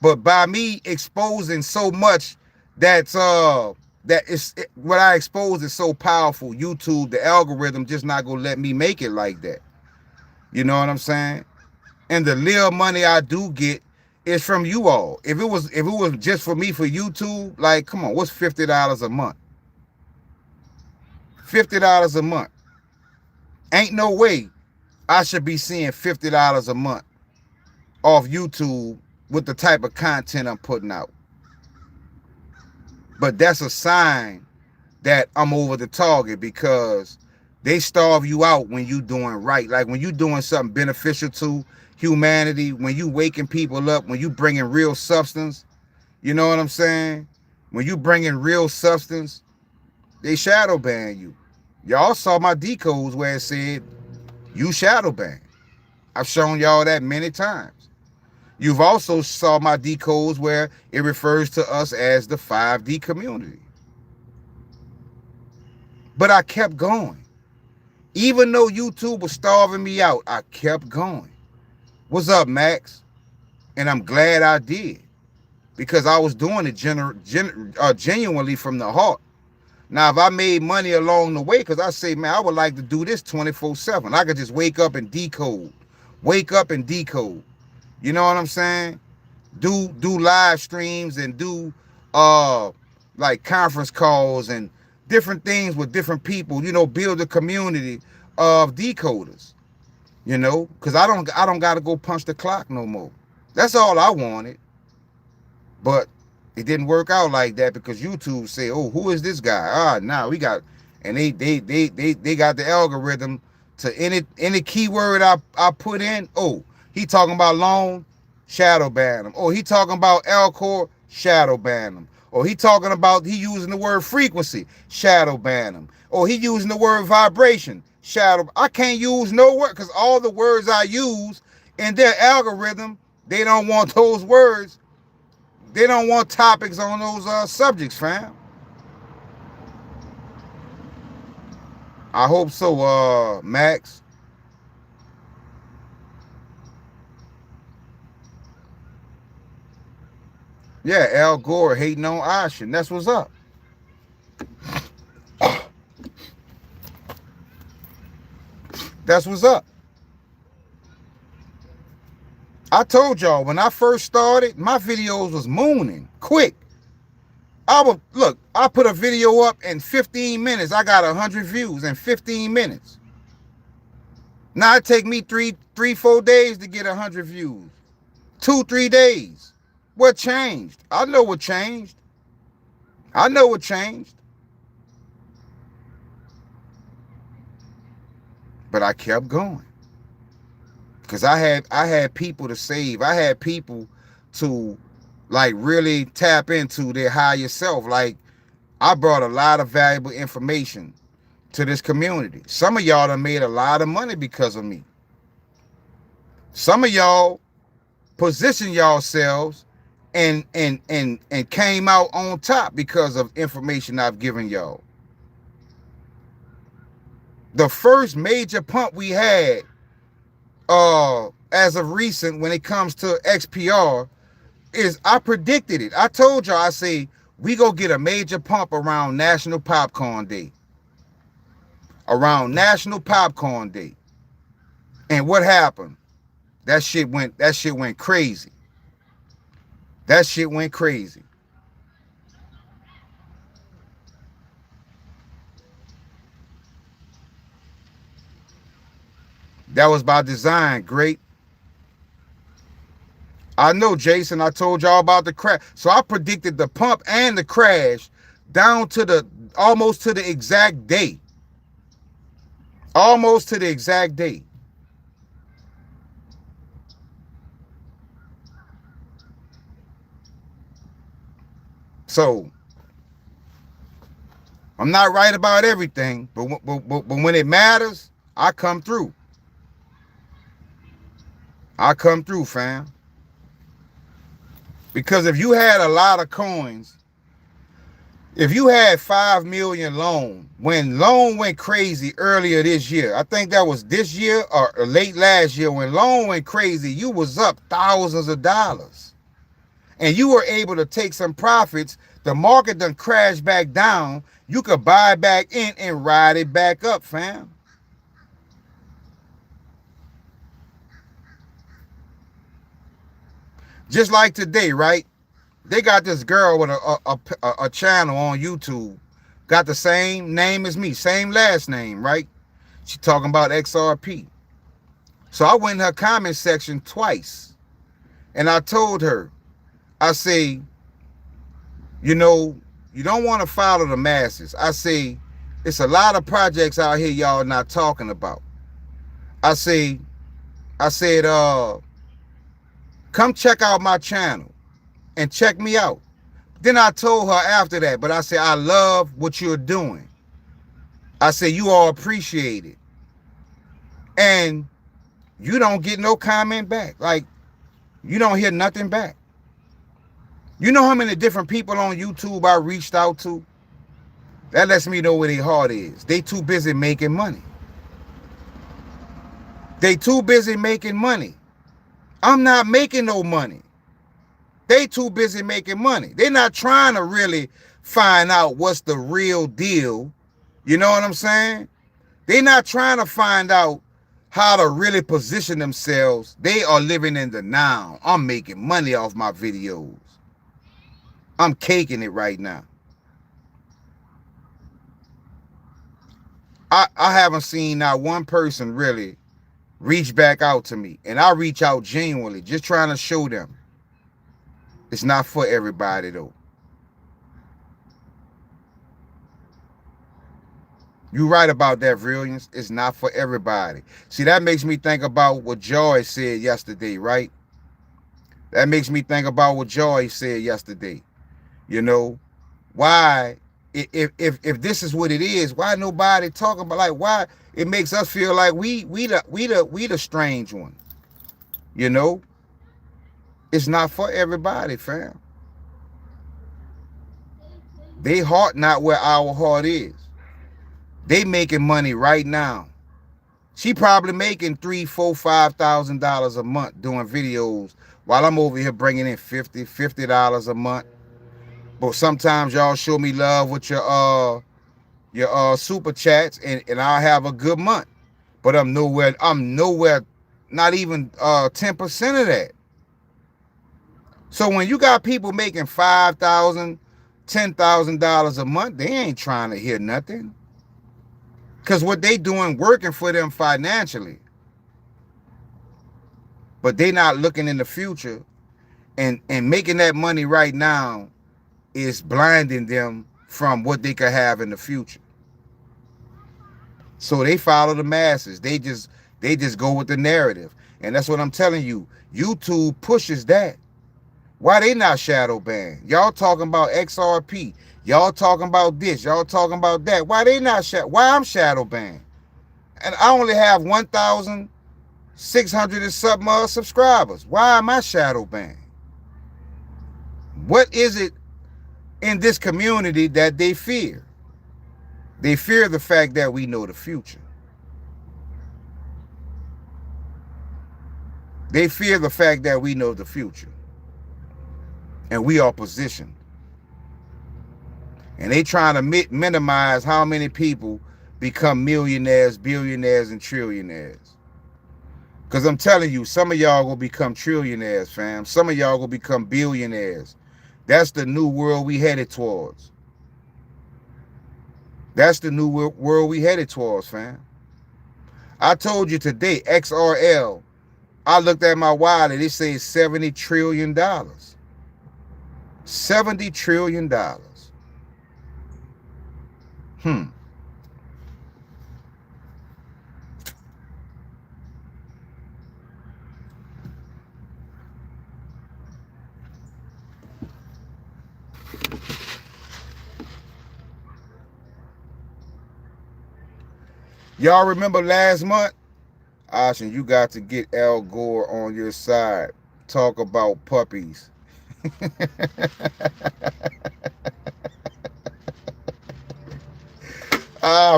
But by me exposing so much what I expose is so powerful, YouTube, the algorithm just not gonna let me make it like that. You know what I'm saying? And the little money I do get is from you all. If it was just for me for YouTube, like, come on, what's $50 a month? $50 a month. Ain't no way I should be seeing $50 a month off YouTube with the type of content I'm putting out. But that's a sign that I'm over the target, because they starve you out when you doing right. Like when you doing something beneficial to humanity, when you waking people up, when you bringing real substance, you know what I'm saying? When you bringing real substance, they shadow ban you. Y'all saw my decodes where it said, you shadow ban. I've shown y'all that many times. You've also saw my decodes where it refers to us as the 5D community. But I kept going. Even though YouTube was starving me out, I kept going. What's up, Max? And I'm glad I did, because I was doing it genuinely from the heart. Now, if I made money along the way, because I say, man, I would like to do this 24/7. I could just wake up and decode. Wake up and decode. You know what I'm saying? Do live streams and do like conference calls and different things with different people, you know, build a community of decoders. You know, because I don't gotta go punch the clock no more. That's all I wanted. But it didn't work out like that, because YouTube said, oh, who is this guy? We got, and they got the algorithm to any keyword I put in. Oh, he talking about loan, shadow ban him. Oh, he talking about Alcor, shadow ban him. Or he using the word frequency, shadow ban him. Or he using the word vibration, shadow. I can't use no word, because all the words I use in their algorithm, they don't want those words. They don't want topics on those subjects, fam. I hope so, Max. Yeah, Al Gore hating on Ocean. That's what's up. That's what's up. I told y'all when I first started, my videos was mooning quick. I put a video up in 15 minutes. I got 100 views in 15 minutes. Now it take me three, 4 days to get 100 views. 2, 3 days. What changed? I know what changed. I know what changed. But I kept going. Because I had people to save. I had people to like really tap into their higher self. Like I brought a lot of valuable information to this community. Some of y'all done made a lot of money because of me. Some of y'all position yourselves and came out on top because of information I've given y'all. The first major pump we had as of recent when it comes to XPR is I predicted it. I told y'all, I say we go get a major pump around National Popcorn Day. Around National Popcorn Day. And what happened? That shit went crazy. That shit went crazy. That was by design, great. I know, Jason, I told y'all about the crash. So I predicted the pump and the crash down to almost to the exact day. Almost to the exact day. So I'm not right about everything, but when it matters, I come through. I come through, fam. Because if you had a lot of coins, if you had 5 million loan, when loan went crazy earlier this year, I think that was this year or late last year, when loan went crazy, you was up thousands of dollars. And you were able to take some profits. The market done crashed back down. You could buy back in and ride it back up, fam. Just like today, right? They got this girl with a channel on YouTube. Got the same name as me, same last name, right? She talking about XRP. So I went in her comment section twice. And I told her, I say, you know, you don't want to follow the masses. I say, it's a lot of projects out here y'all not talking about. I said, come check out my channel and check me out. Then I told her after that, but I said, I love what you're doing. I said, you all appreciate it. And you don't get no comment back. Like, you don't hear nothing back. You know how many different people on YouTube I reached out to? That lets me know where their heart is. They too busy making money. They too busy making money. I'm not making no money. They too busy making money. They're not trying to really find out what's the real deal. You know what I'm saying? They're not trying to find out how to really position themselves. They are living in the now. I'm making money off my videos. I'm caking it right now. I haven't seen not one person really reach back out to me. And I reach out genuinely, just trying to show them it's not for everybody though. You right about that, Brilliance. It's not for everybody. See, that makes me think about what Joy said yesterday, right? That makes me think about what Joy said yesterday. You know, why, if this is what it is, why nobody talking about, like, why it makes us feel like we the strange one. You know, it's not for everybody, fam. They heart not where our heart is. They making money right now. She probably making $3,000, $4,000, $5,000 a month doing videos while I'm over here bringing in $50 a month. But sometimes y'all show me love with your super chats and I'll have a good month. But I'm nowhere, not even 10% of that. So when you got people making $5,000, $10,000 a month, they ain't trying to hear nothing. Because what they doing working for them financially. But they not looking in the future, and making that money right now is blinding them from what they could have in the future. So they follow the masses. They just go with the narrative. And that's what I'm telling you. YouTube pushes that. Why they not shadow banned? Y'all talking about XRP. Y'all talking about this. Y'all talking about that. Why they not why I'm shadow banned? And I only have 1,600 and something subscribers. Why am I shadow banned? What is it in this community that they fear? They fear the fact that we know the future. They fear the fact that we know the future. And we are positioned. And they trying to minimize how many people become millionaires, billionaires, and trillionaires. Because I'm telling you, some of y'all will become trillionaires, fam. Some of y'all will become billionaires. That's the new world we headed towards. That's the new world we headed towards, fam. I told you today, XRL, I looked at my wallet, it says $70 trillion. $70 trillion. Y'all remember last month? Ashen, you got to get Al Gore on your side. Talk about puppies.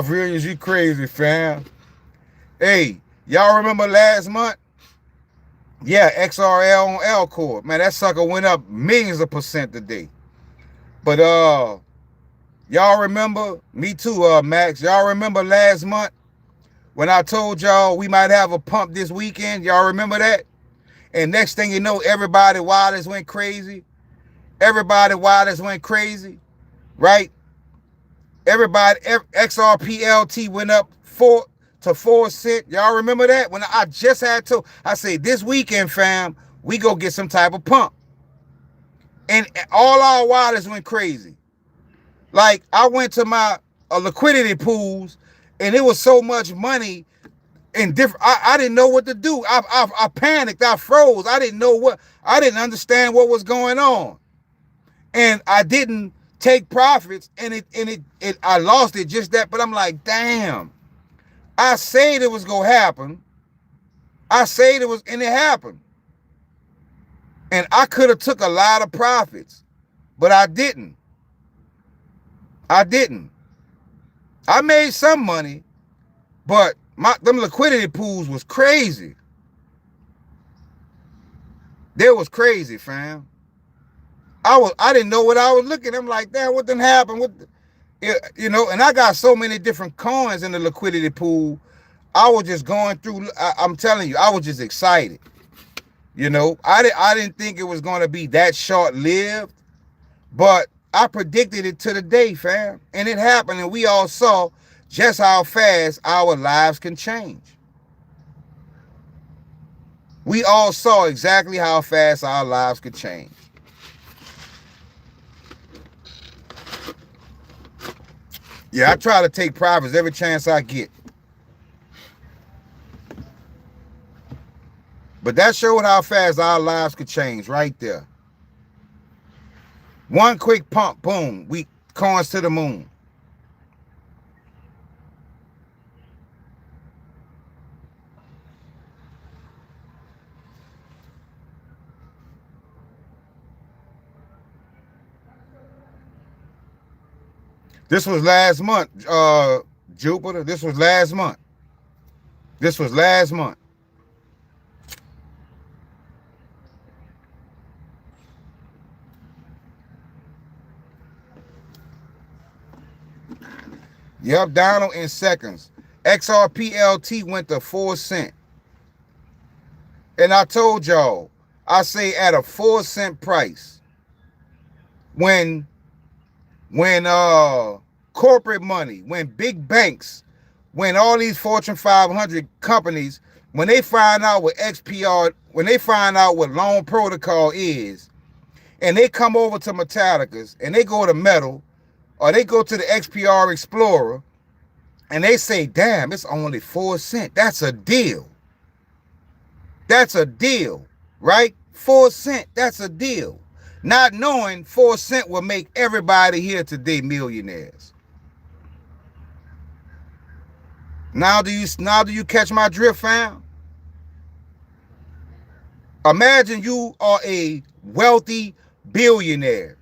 Brilliance, you crazy, fam. Hey, y'all remember last month? Yeah, XRL on Alcor. Man, that sucker went up millions of percent today. But y'all remember? Me too, Max. Y'all remember last month when I told y'all we might have a pump this weekend? Y'all remember that? And next thing you know, everybody wallets went crazy. Everybody wallets went crazy, right? Everybody, XRPLT went up 4 cents. Y'all remember that? When I just had to, I said, this weekend, fam, we go get some type of pump. And all our wallets went crazy. Like, I went to my liquidity pools, and it was so much money in different. I didn't know what to do. I panicked. I froze. I didn't understand what was going on, and I didn't take profits, and I lost it just that. But I'm like, damn. I said it was gonna happen. I said it was, and it happened. And I could have took a lot of profits, but I didn't. I made some money, but them liquidity pools was crazy. They was crazy, fam. I didn't know what I was looking. I'm like, damn, what done happened? You know, and I got so many different coins in the liquidity pool. I was just going through. I'm telling you, I was just excited. You know, I didn't think it was going to be that short-lived, but I predicted it to the day, fam. And it happened, and we all saw just how fast our lives can change. We all saw exactly how fast our lives could change. Yeah, I try to take profits every chance I get. But that showed how fast our lives could change right there. One quick pump, boom, we coins to the moon. This was last month, Jupiter. This was last month. This was last month. Yep, down in seconds. XRPLT went to 4 cents. And I told y'all, I say at a 4 cent price, when corporate money, when big banks, when all these Fortune 500 companies, when they find out what XPR, when they find out what loan protocol is, and they come over to Metallicas and they go to Metal, or they go to the XPR Explorer, and they say, damn, it's only 4 cents. That's a deal. That's a deal, right? 4 cents, that's a deal. Not knowing 4 cents will make everybody here today millionaires. Now do you catch my drift, fam? Imagine you are a wealthy billionaire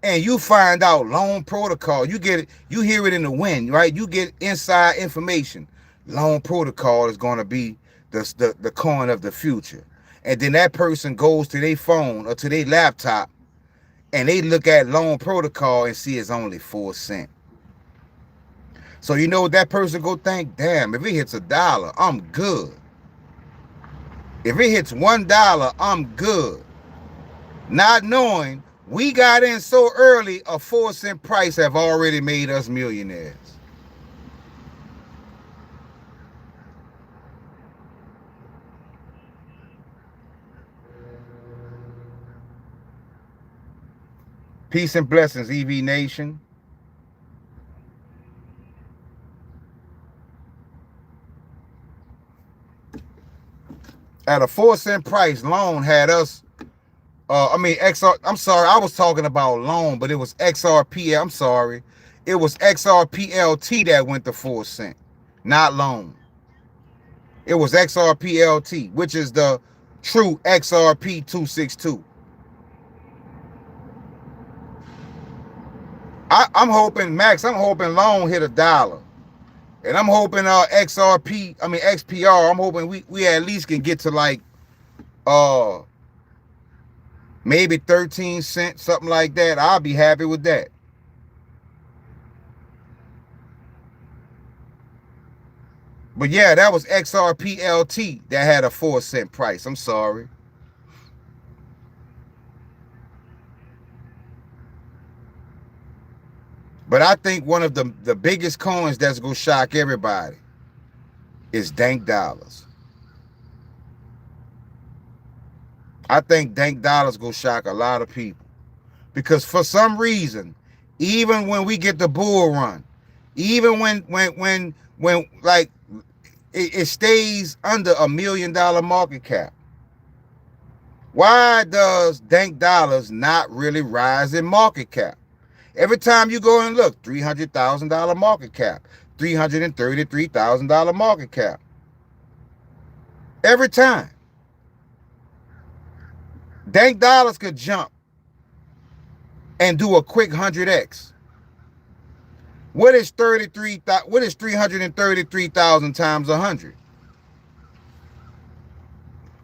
and you find out loan protocol. You get it, you hear it in the wind, right? You get inside information. Loan protocol is going to be the coin of the future. And then that person goes to their phone or to their laptop and they look at loan protocol and see it's only 4 cents. So you know what that person go think? Damn, if it hits $1, I'm good. If it hits $1, I'm good. Not knowing we got in so early, a 4 cent price have already made us millionaires. Peace and blessings, EV Nation. At a 4 cent price, loan had us, XR, I'm sorry, I was talking about loan, but it was XRP, I'm sorry. It was XRPLT that went to 4 cents, not loan. It was XRPLT, which is the true XRP 262. I'm hoping, Max, I'm hoping loan hit $1. And I'm hoping XPR, I'm hoping we at least can get to like maybe 13 cents, something like that. I'll be happy with that. But yeah, that was XRPLT that had a 4 cent price. I'm sorry. But I think one of the biggest coins that's going to shock everybody is dank dollars. I think dank dollars going to shock a lot of people. Because for some reason, even when we get the bull run, even when like it stays under $1 million market cap, why does dank dollars not really rise in market cap? Every time you go and look, $300,000 market cap, $333,000 market cap. Every time. Dank dollars could jump and do a quick 100x. What is 333,000 times 100?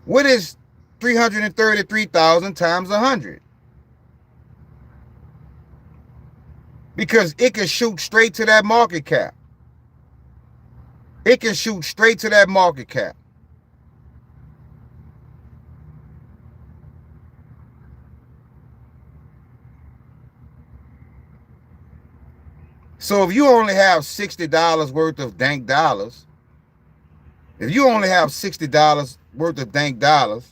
What is 333,000 times 100? Because it can shoot straight to that market cap. It can shoot straight to that market cap. So if you only have $60 worth of dank dollars, if you only have $60 worth of dank dollars,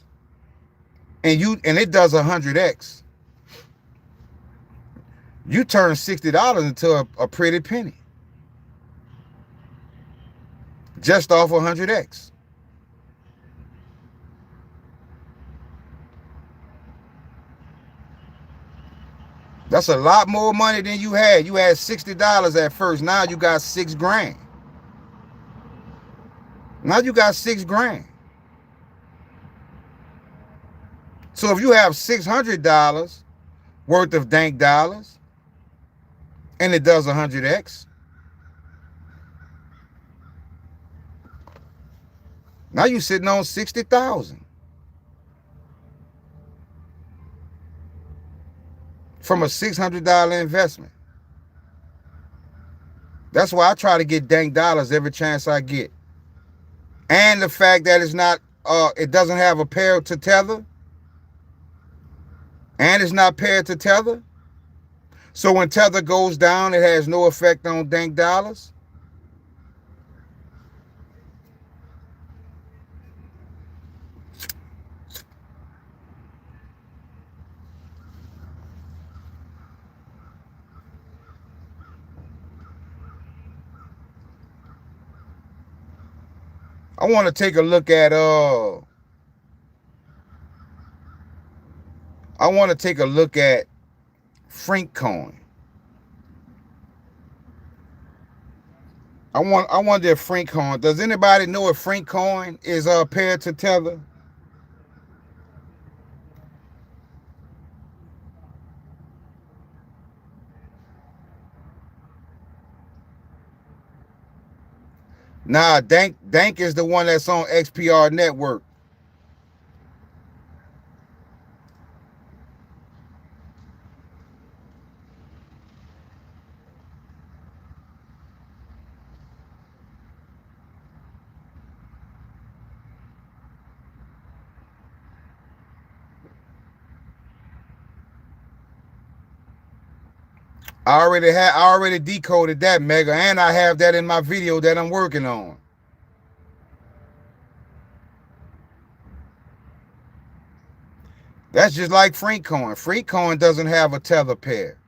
and it does 100x, you turn $60 into a pretty penny. Just off 100x. That's a lot more money than you had. You had $60 at first. Now you got $6 grand. Now you got $6 grand. So if you have $600 worth of dank dollars and it does 100x, now you're sitting on 60,000 from a $600 investment. That's why I try to get dank dollars every chance I get. And the fact that it's not, it doesn't have a pair to tether, and it's not paired to tether. So when tether goes down, it has no effect on dank dollars. I want to take a look at Frank Coin. I wonder if Frank Coin, does anybody know if Frank Coin is paired to tether? Nah, Dank is the one that's on XPR network. I already decoded that, Mega, and I have that in my video that I'm working on. That's just like Frank Coin. Frank Coin doesn't have a tether pair.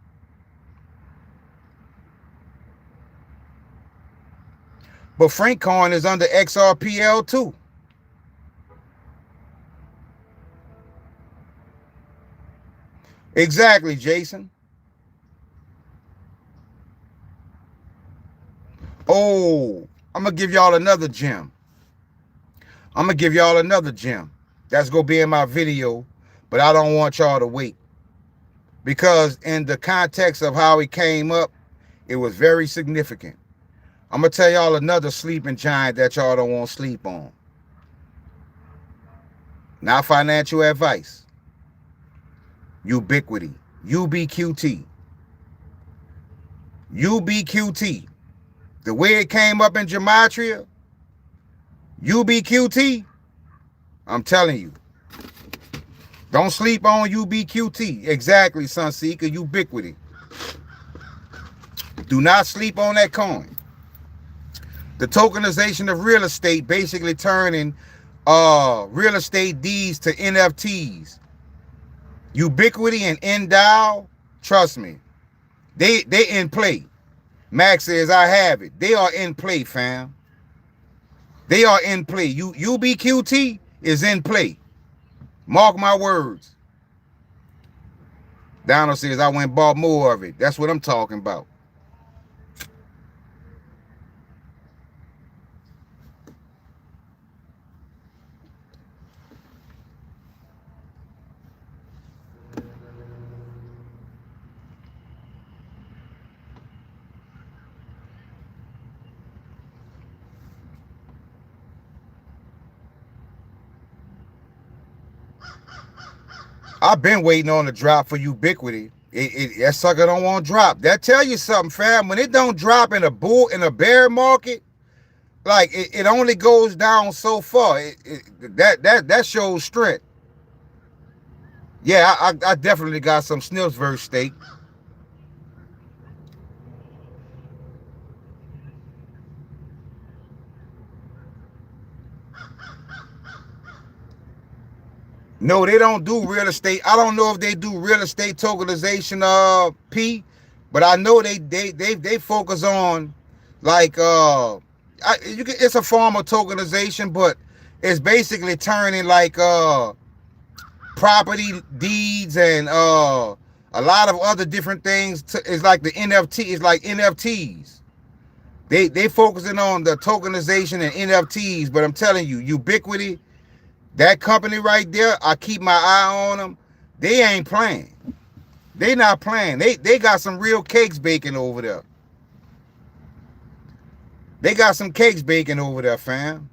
But Frank Coin is under XRPL too. Exactly, Jason. Oh, I'm going to give y'all another gem. That's going to be in my video, but I don't want y'all to wait. Because in the context of how it came up, it was very significant. I'm going to tell y'all another sleeping giant that y'all don't want to sleep on. Not financial advice. Ubiquity. UBQT. UBQT. The way it came up in Gematria, UBQT, I'm telling you. Don't sleep on UBQT. Exactly, Sunseeker, ubiquity. Do not sleep on that coin. The tokenization of real estate, basically turning real estate deeds to NFTs. Ubiquity and Endow, trust me, they in play. Max says, I have it. They are in play, fam. They are in play. UBQT is in play. Mark my words. Donald says, I went and bought more of it. That's what I'm talking about. I've been waiting on the drop for Ubiquity. That sucker don't want to drop. That tell you something, fam. When it don't drop in a bear market, like it only goes down so far. That shows strength. Yeah, I definitely got some Snipsverse stake. No, they don't do real estate. I don't know if they do real estate tokenization, P, but I know they focus on like it's a form of tokenization, but it's basically turning like property deeds and a lot of other different things. It's like the NFT. It's like NFTs. They focusing on the tokenization and NFTs, but I'm telling you, Ubiquity. That company right there, I keep my eye on them. They ain't playing. They not playing. They got some real cakes baking over there. They got some cakes baking over there, fam.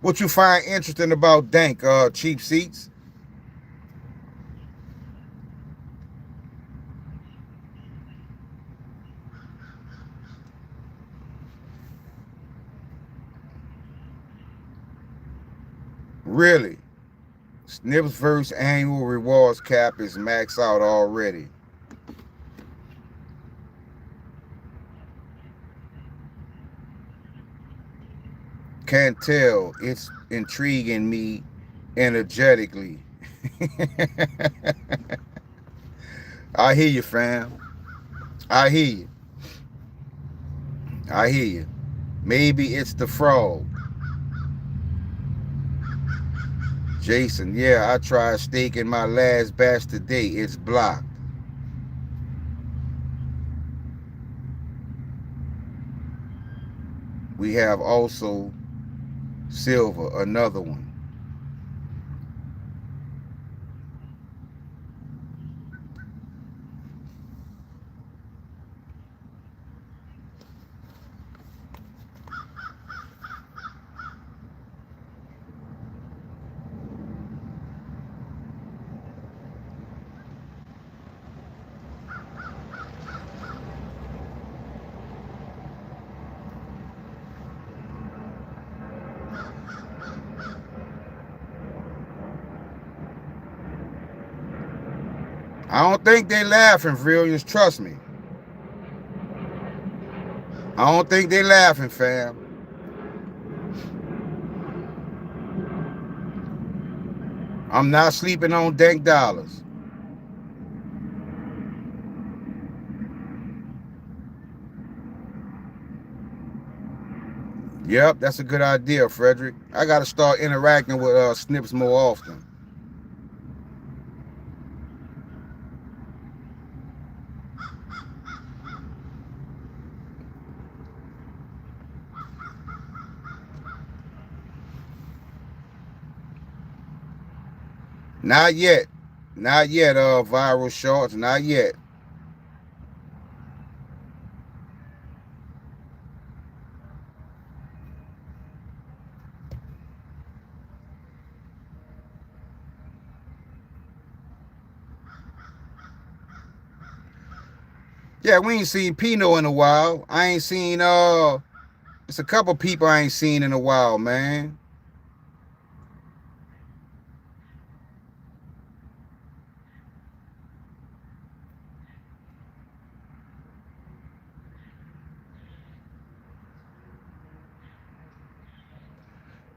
What you find interesting about Dank, cheap seats? Really? Snips verse annual rewards cap is maxed out already. Can't tell. It's intriguing me energetically. I hear you, fam. I hear you. I hear you. Maybe it's the frog. Jason, yeah, I tried staking my last batch today. It's blocked. We have also silver, another one. I don't think they laughing, Brilliance. Trust me. I don't think they laughing, fam. I'm not sleeping on dank dollars. Yep, that's a good idea, Frederick. I got to start interacting with Snips more often. Not yet. Not yet, viral shorts. Not yet. Yeah, we ain't seen Pino in a while. I ain't seen it's a couple people I ain't seen in a while, man.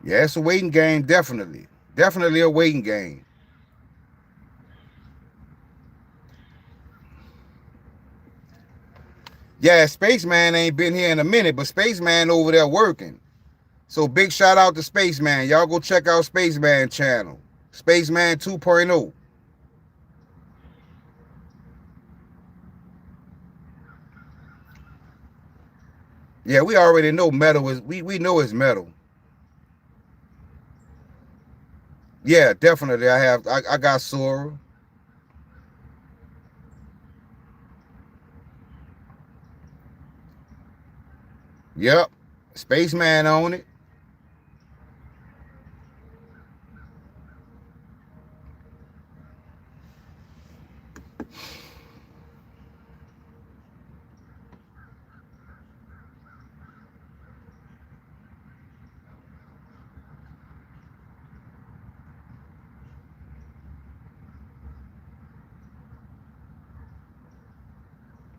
Yeah, it's a waiting game, definitely. Definitely a waiting game. Yeah, Spaceman ain't been here in a minute, but Spaceman over there working. So big shout out to Spaceman. Y'all go check out Spaceman channel. Spaceman 2.0. Yeah, we already know metal is we know it's metal. Yeah, definitely. I got Sora. Yep. Spaceman on it.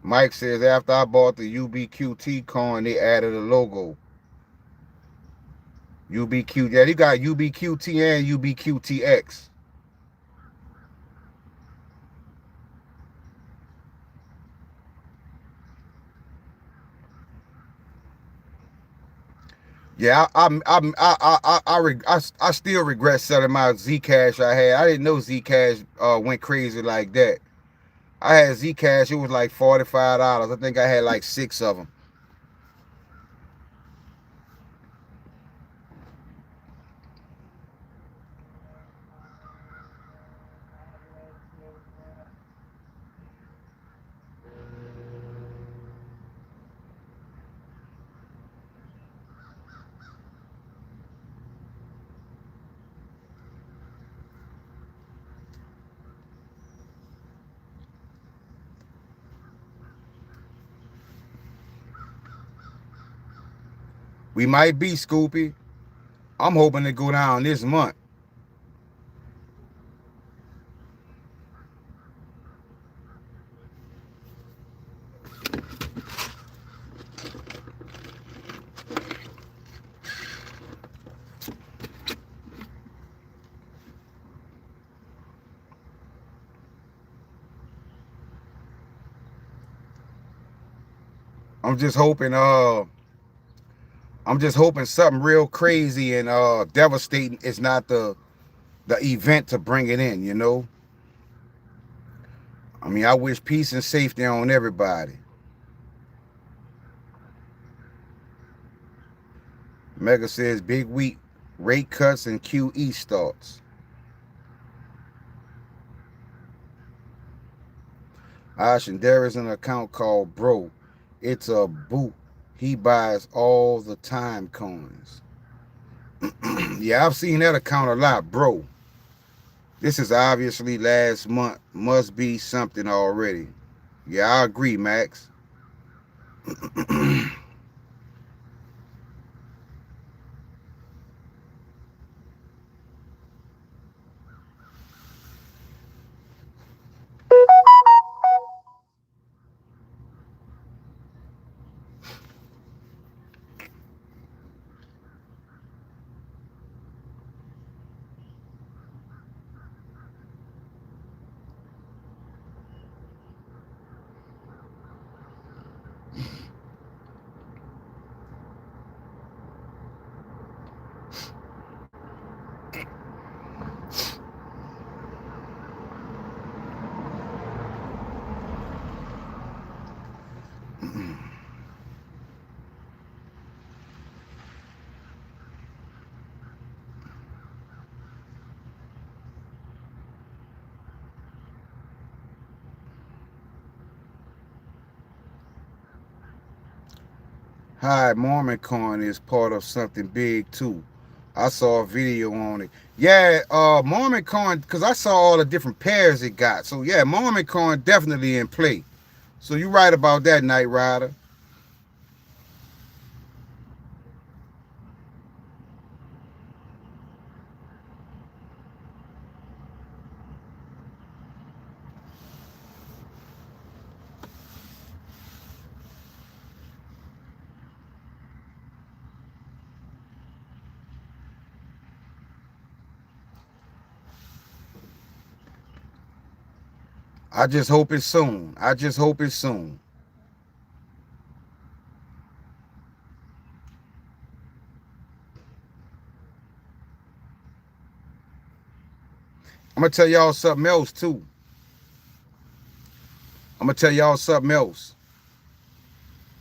Mike says after I bought the UBQT coin, they added a logo. UBQ. Yeah, they got UBQT and UBQTX. Yeah, I still regret selling my Zcash I had. I didn't know Zcash went crazy like that. I had Zcash. It was like $45. I think I had like 6 of them. We might be, Scoopy. I'm hoping to go down this month. I'm just hoping I'm just hoping something real crazy and devastating is not the event to bring it in, you know? I mean, I wish peace and safety on everybody. Mega says big wheat rate cuts and QE starts. And there is an account called Bro. It's a boot. He buys all the time coins. Yeah, I've seen that account a lot, Bro. This is obviously last month. Must be something already. Yeah, I agree, Max. Hi, Mormon coin is part of something big too. I saw a video on it. Yeah, Mormon coin, because I saw all the different pairs it got. So yeah, Mormon coin definitely in play. So you're right about that, Knight Rider. I just hope it's soon. I just hope it's soon. I'm gonna tell y'all something else too. I'm gonna tell y'all something else.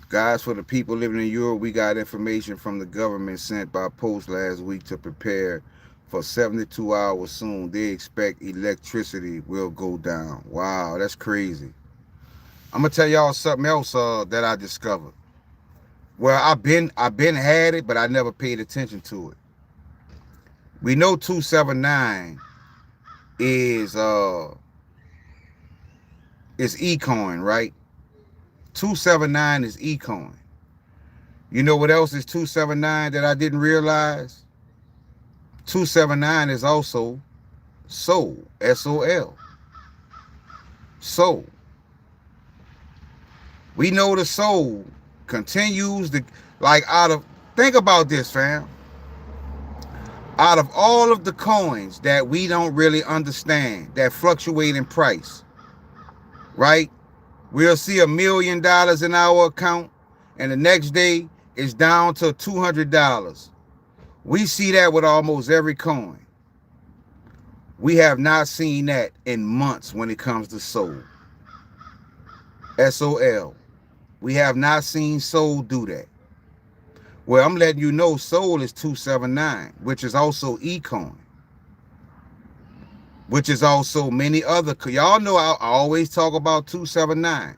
Guys, for the people living in Europe, we got information from the government sent by post last week to prepare for 72 hours soon. They expect electricity will go down. Wow, that's crazy. I'm gonna tell y'all something else that I discovered. Well, I've been had it, but I never paid attention to it. We know 279 is eCoin, right? 279 is eCoin. You know what else is 279 that I didn't realize? 279 is also Sol, S-O-L. Sol. We know the Sol continues to, like, think about this, fam. Out of all of the coins that we don't really understand, that fluctuate in price, right? We'll see $1 million in our account, and the next day it's down to $200. We see that with almost every coin. We have not seen that in months when it comes to Sol. S-O-L. We have not seen Sol do that. Well, I'm letting you know Sol is 279, which is also eCoin, which is also many other. Y'all know I always talk about 279,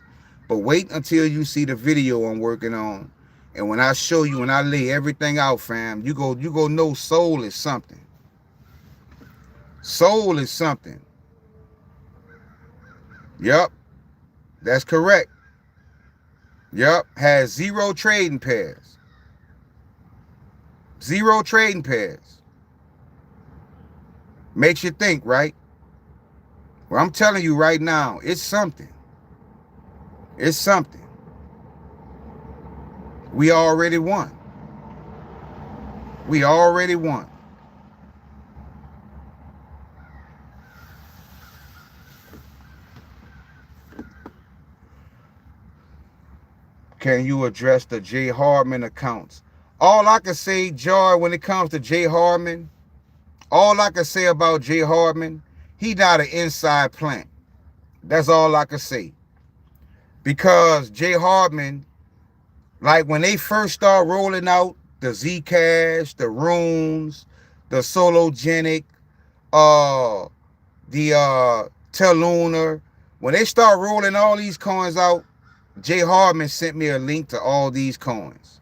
but wait until you see the video I'm working on. And when I show you and I lay everything out, fam, you go know Sol is something. Sol is something. Yup, that's correct. Yup, has 0 trading pairs. 0 trading pairs. Makes you think, right? Well, I'm telling you right now, it's something. It's something. We already won. We already won. Can you address the J. Hardman accounts? All I can say, Joy, when it comes to J. Hardman, all I can say about J. Hardman, he not an inside plant. That's all I can say. Because J. Hardman, like when they first start rolling out the Zcash, the Runes, the Sologenic, the Telunar, when they start rolling all these coins out, J. Hardman sent me a link to all these coins.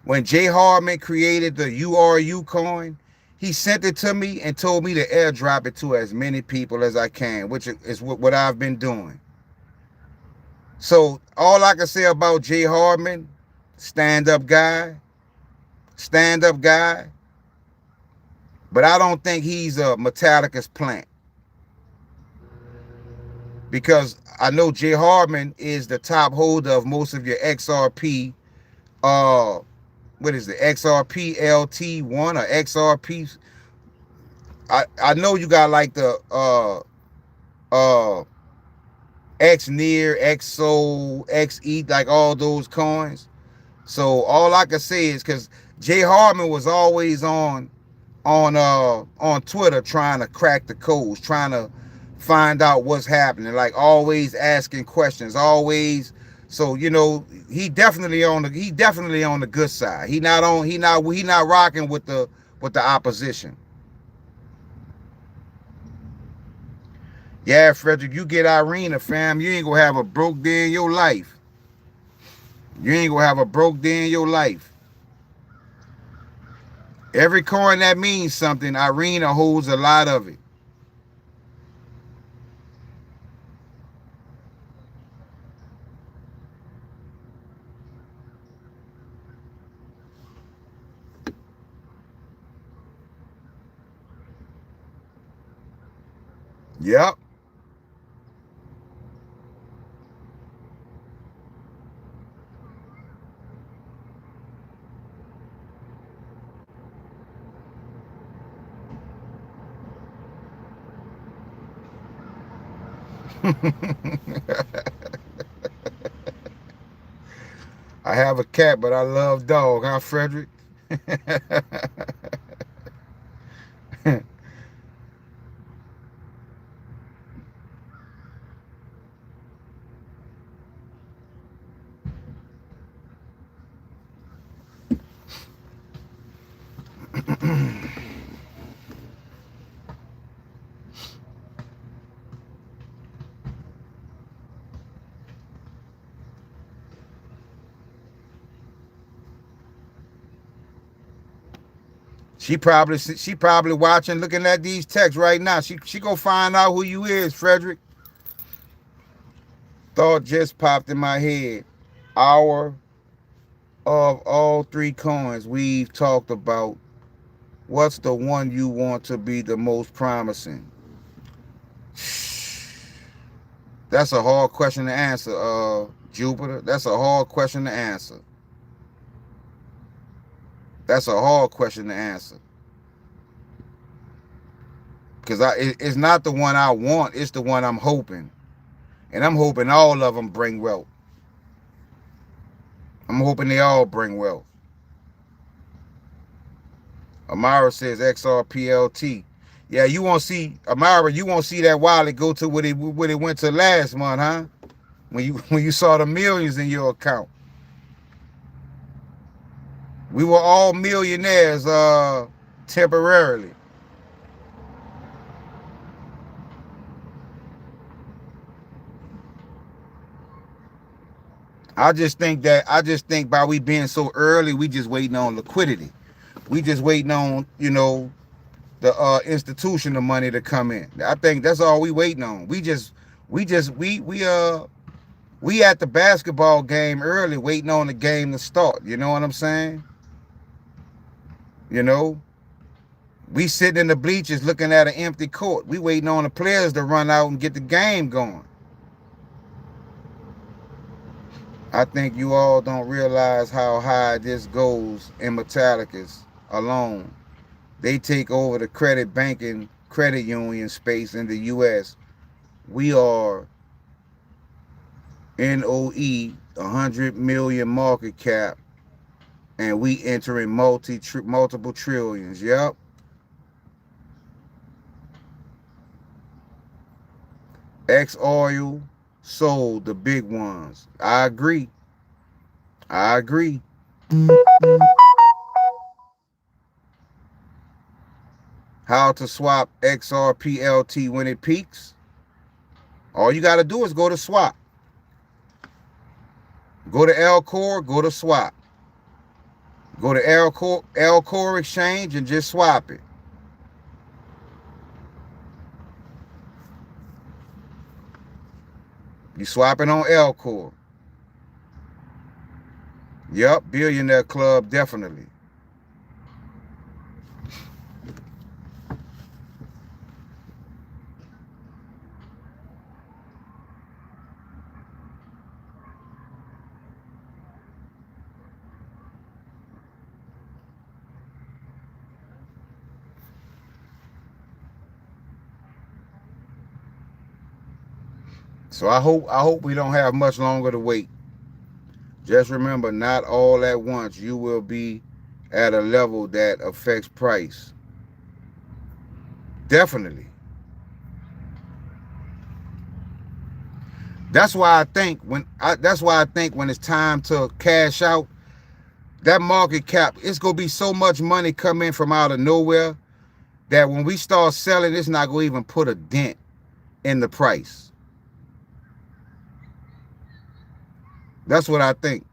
When J. Hardman created the URU coin, he sent it to me and told me to airdrop it to as many people as I can, which is what I've been doing. So all I can say about J. Hardman, stand-up guy, but I don't think he's a Metallica's plant. Because I know J. Hardman is the top holder of most of your XRP, what is it, XRP LT1 or XRP? I know you got like the XNear, XSOL, XE, like all those coins. So all I can say is because J. Hardman was always on Twitter trying to crack the codes, trying to find out what's happening, like always asking questions, always. So you know, he definitely on the good side. He not rocking with the opposition. Yeah, Frederick, you get Irina, fam. You ain't gonna have a broke day in your life. You ain't gonna have a broke day in your life. Every coin that means something, Irina holds a lot of it. Yep. I have a cat, but I love dog, huh, Frederick? She probably watching, looking at these texts right now. She gonna find out who you is, Frederick. Thought just popped in my head. Our of all 3 coins we've talked about, what's the one you want to be the most promising? That's a hard question to answer, Jupiter. That's a hard question to answer. That's a hard question to answer. Because it's not the one I want, it's the one I'm hoping. And I'm hoping all of them bring wealth. I'm hoping they all bring wealth. Amara says XRPLT. Yeah, you won't see, Amara, you won't see that wallet go to what it went to last month, huh? When you saw the millions in your account. We were all millionaires temporarily. I just think by we being so early, we just waiting on liquidity. We just waiting on, you know, the institutional money to come in. I think that's all we waiting on. We at the basketball game early, waiting on the game to start. You know what I'm saying? You know, we sitting in the bleachers looking at an empty court. We waiting on the players to run out and get the game going. I think you all don't realize how high this goes in Metallicus alone. They take over the credit banking, credit union space in the U.S. We are NOE, 100 million market cap, and we entering multiple trillions. Yep. X-Oil sold the big ones. I agree. I agree. How to swap XRPLT when it peaks? All you got to do is go to swap. Go to L-Core, go to swap. Go to L-Core exchange and just swap it. You swap it on L-Core. Yup, Billionaire Club, definitely. So I hope we don't have much longer to wait. Just remember, not all at once. You will be at a level that affects price. Definitely. That's why I think when it's time to cash out, that market cap, it's gonna be so much money coming from out of nowhere that when we start selling, it's not gonna even put a dent in the price. That's what I think.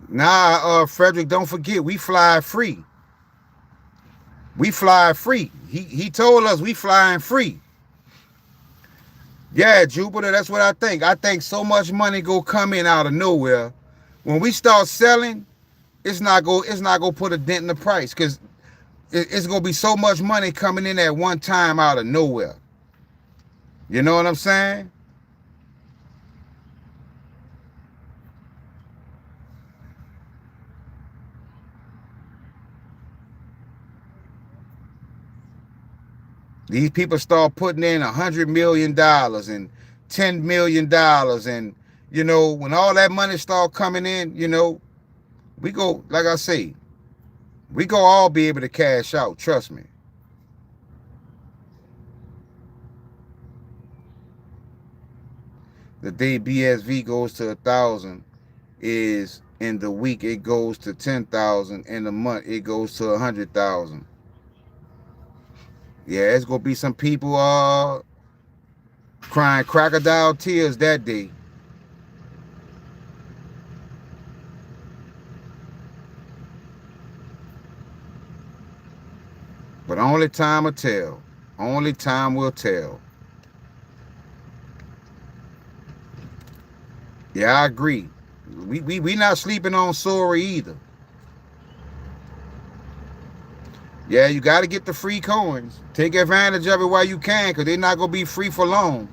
Nah, Frederick, don't forget, we fly free. We fly free. He told us we flying free. Yeah, Jupiter, that's what I think. I think so much money go come in out of nowhere. When we start selling, it's not gonna put a dent in the price because it's gonna be so much money coming in at one time out of nowhere. You know what I'm saying? These people start putting in $100 million and $10 million, and you know, when all that money start coming in, you know, we go, like I say, we go all be able to cash out. Trust me. The day BSV goes to 1,000 is in the week it goes to 10,000. In the month it goes to 100,000. Yeah, it's gonna be some people crying crocodile tears that day. But only time will tell. Only time will tell. Yeah, I agree. We not sleeping on Sora either. Yeah, you got to get the free coins. Take advantage of it while you can, because they're not going to be free for long.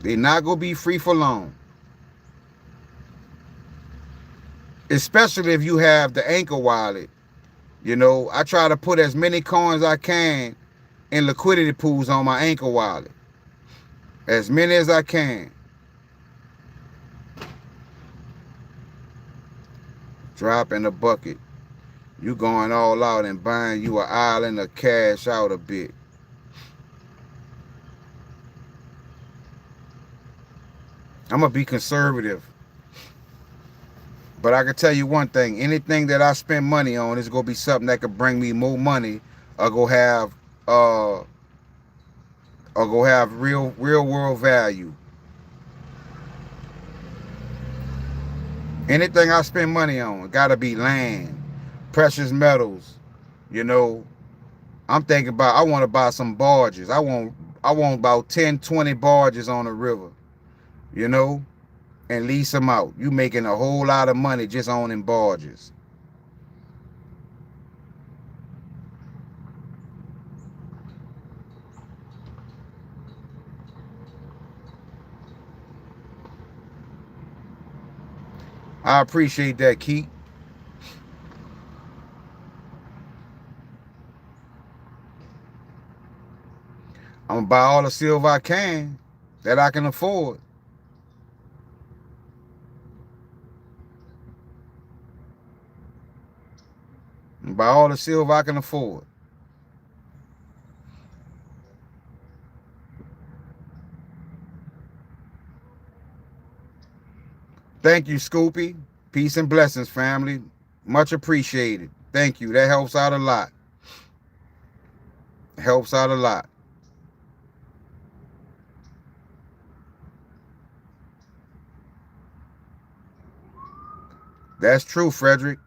They're not going to be free for long. Especially if you have the Anchor wallet. You know, I try to put as many coins as I can in liquidity pools on my Anchor wallet. As many as I can. Drop in the bucket. You going all out and buying you an island of cash out a bit. I'm going to be conservative. But I can tell you one thing. Anything that I spend money on is going to be something that could bring me more money or go have real world value. Anything I spend money on, it gotta be land, precious metals. You know, I'm thinking about, I want to buy some barges. I want about 10, 20 barges on the river, you know, and lease them out. You making a whole lot of money just owning barges. I appreciate that, Keith. I'm gonna buy all the silver I can that I can afford. Buy all the silver I can afford. Thank you, Scoopy. Peace and blessings, family. Much appreciated. Thank you. That helps out a lot. Helps out a lot. That's true, Frederick.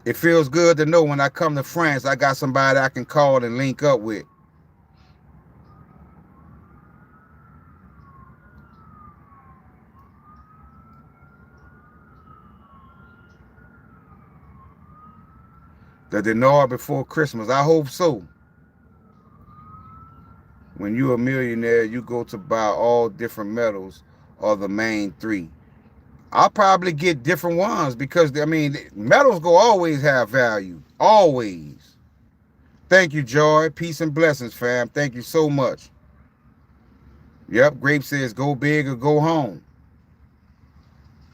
It feels good to know when I come to France, I got somebody I can call and link up with. The dinar before Christmas. I hope so. When you're a millionaire, you go to buy all different metals or the main three. I'll probably get different ones because, I mean, metals go always have value. Always. Thank you, Joy. Peace and blessings, fam. Thank you so much. Yep, Grape says go big or go home.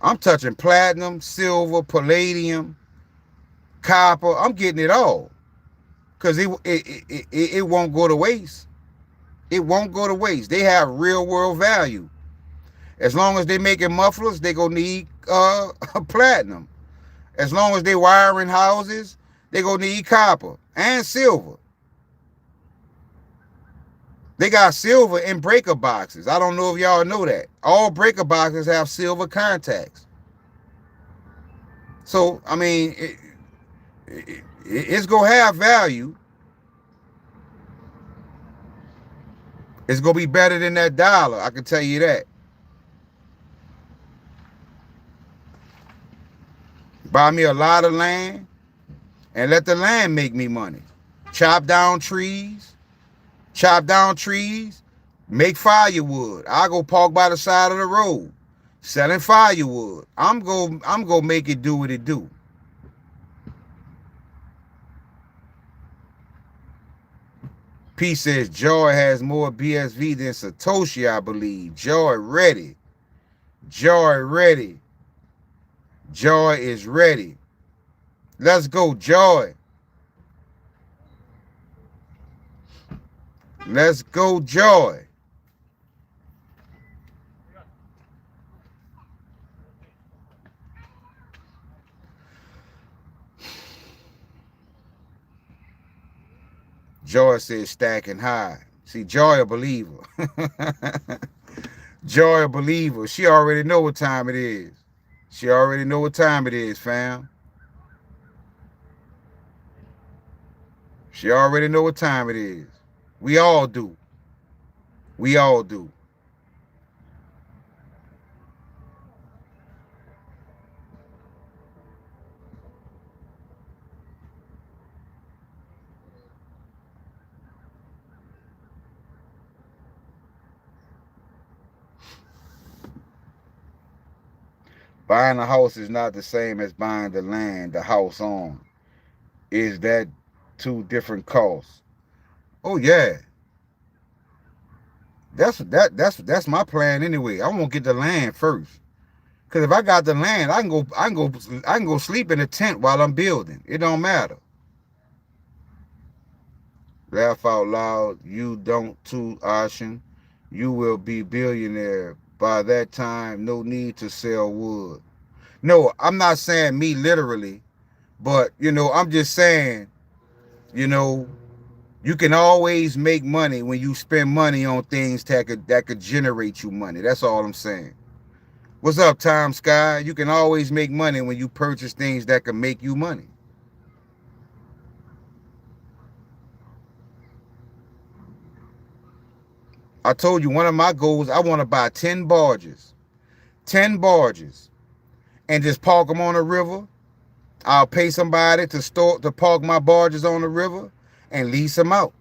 I'm touching platinum, silver, palladium, copper. I'm getting it all because it won't go to waste. It won't go to waste. They have real world value. As long as they making mufflers, they gonna need platinum. As long as they wiring houses, they gonna need copper and silver. They got silver in breaker boxes. I don't know if y'all know that. All breaker boxes have silver contacts. So, I mean, it's gonna have value. It's gonna be better than that dollar. I can tell you that. Buy me a lot of land and let the land make me money. Chop down trees, make firewood. I go park by the side of the road, selling firewood. I'm gonna make it do what it do. P says Joy has more BSV than Satoshi, I believe. Joy ready. Joy ready. Joy is ready. Let's go, Joy. Let's go, Joy. Joy says stacking high. See, Joy a believer. Joy a believer. She already know what time it is. She already know what time it is, fam. She already know what time it is. We all do. We all do. Buying a house is not the same as buying the land the house on. Is that two different costs? Oh yeah. That's my plan anyway. I want to get the land first. Cause if I got the land, I can go sleep in a tent while I'm building. It don't matter. Laugh out loud. You don't too, Ashen. You will be billionaire. By that time, no need to sell wood. No, I'm not saying me literally, but I'm just saying, you can always make money when you spend money on things that could generate you money. That's all I'm saying. What's up, Tom Sky? You can always make money when you purchase things that can make you money. I told you one of my goals, I want to buy 10 barges. 10 barges. And just park them on the river. I'll pay somebody to park my barges on the river and lease them out.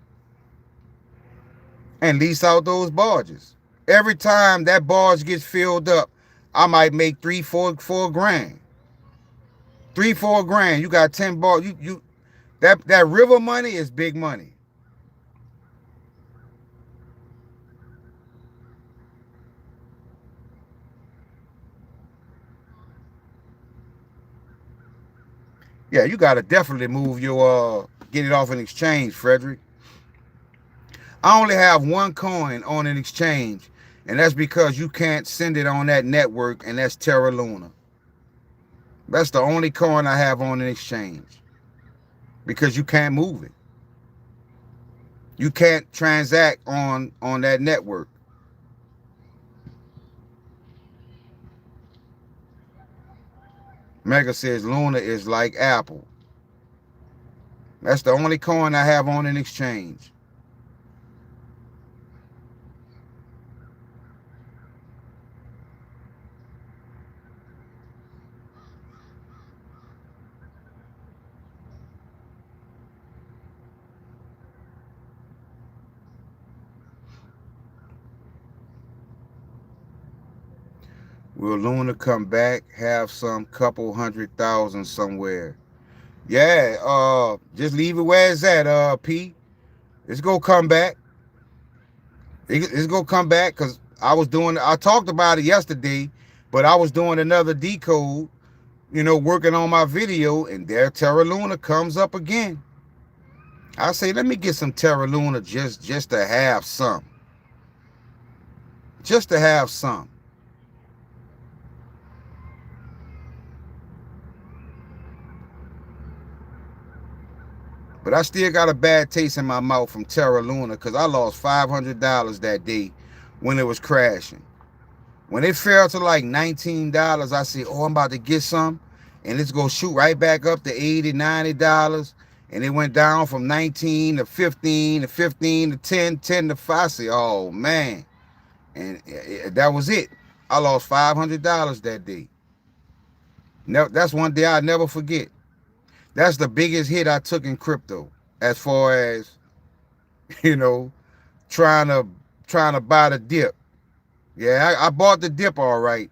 And lease out those barges. Every time that barge gets filled up, I might make 4 grand. 4 grand. You got 10 barges. That river money is big money. Yeah, you gotta definitely move your get it off an exchange, Frederick. I only have one coin on an exchange, and that's because you can't send it on that network, and that's Terra Luna. That's the only coin I have on an exchange. Because you can't move it. You can't transact on that network. Mega says Luna is like Apple. That's the only coin I have on an exchange. Will Luna come back, have some couple 100,000 somewhere? Yeah, just leave it where it's at, P. It's gonna come back. It's gonna come back because I talked about it yesterday, but I was doing another decode, working on my video, and there Terra Luna comes up again. I say, let me get some Terra Luna just to have some. Just to have some. But I still got a bad taste in my mouth from Terra Luna because I lost $500 that day when it was crashing. When it fell to like $19, I said, oh, I'm about to get some. And it's going to shoot right back up to $80, $90. And it went down from 19 to 15 to 15 to 10, 10 to 5. I said, oh, man. And that was it. I lost $500 that day. That's one day I'll never forget. That's the biggest hit I took in crypto as far as, trying to buy the dip. Yeah, I bought the dip all right.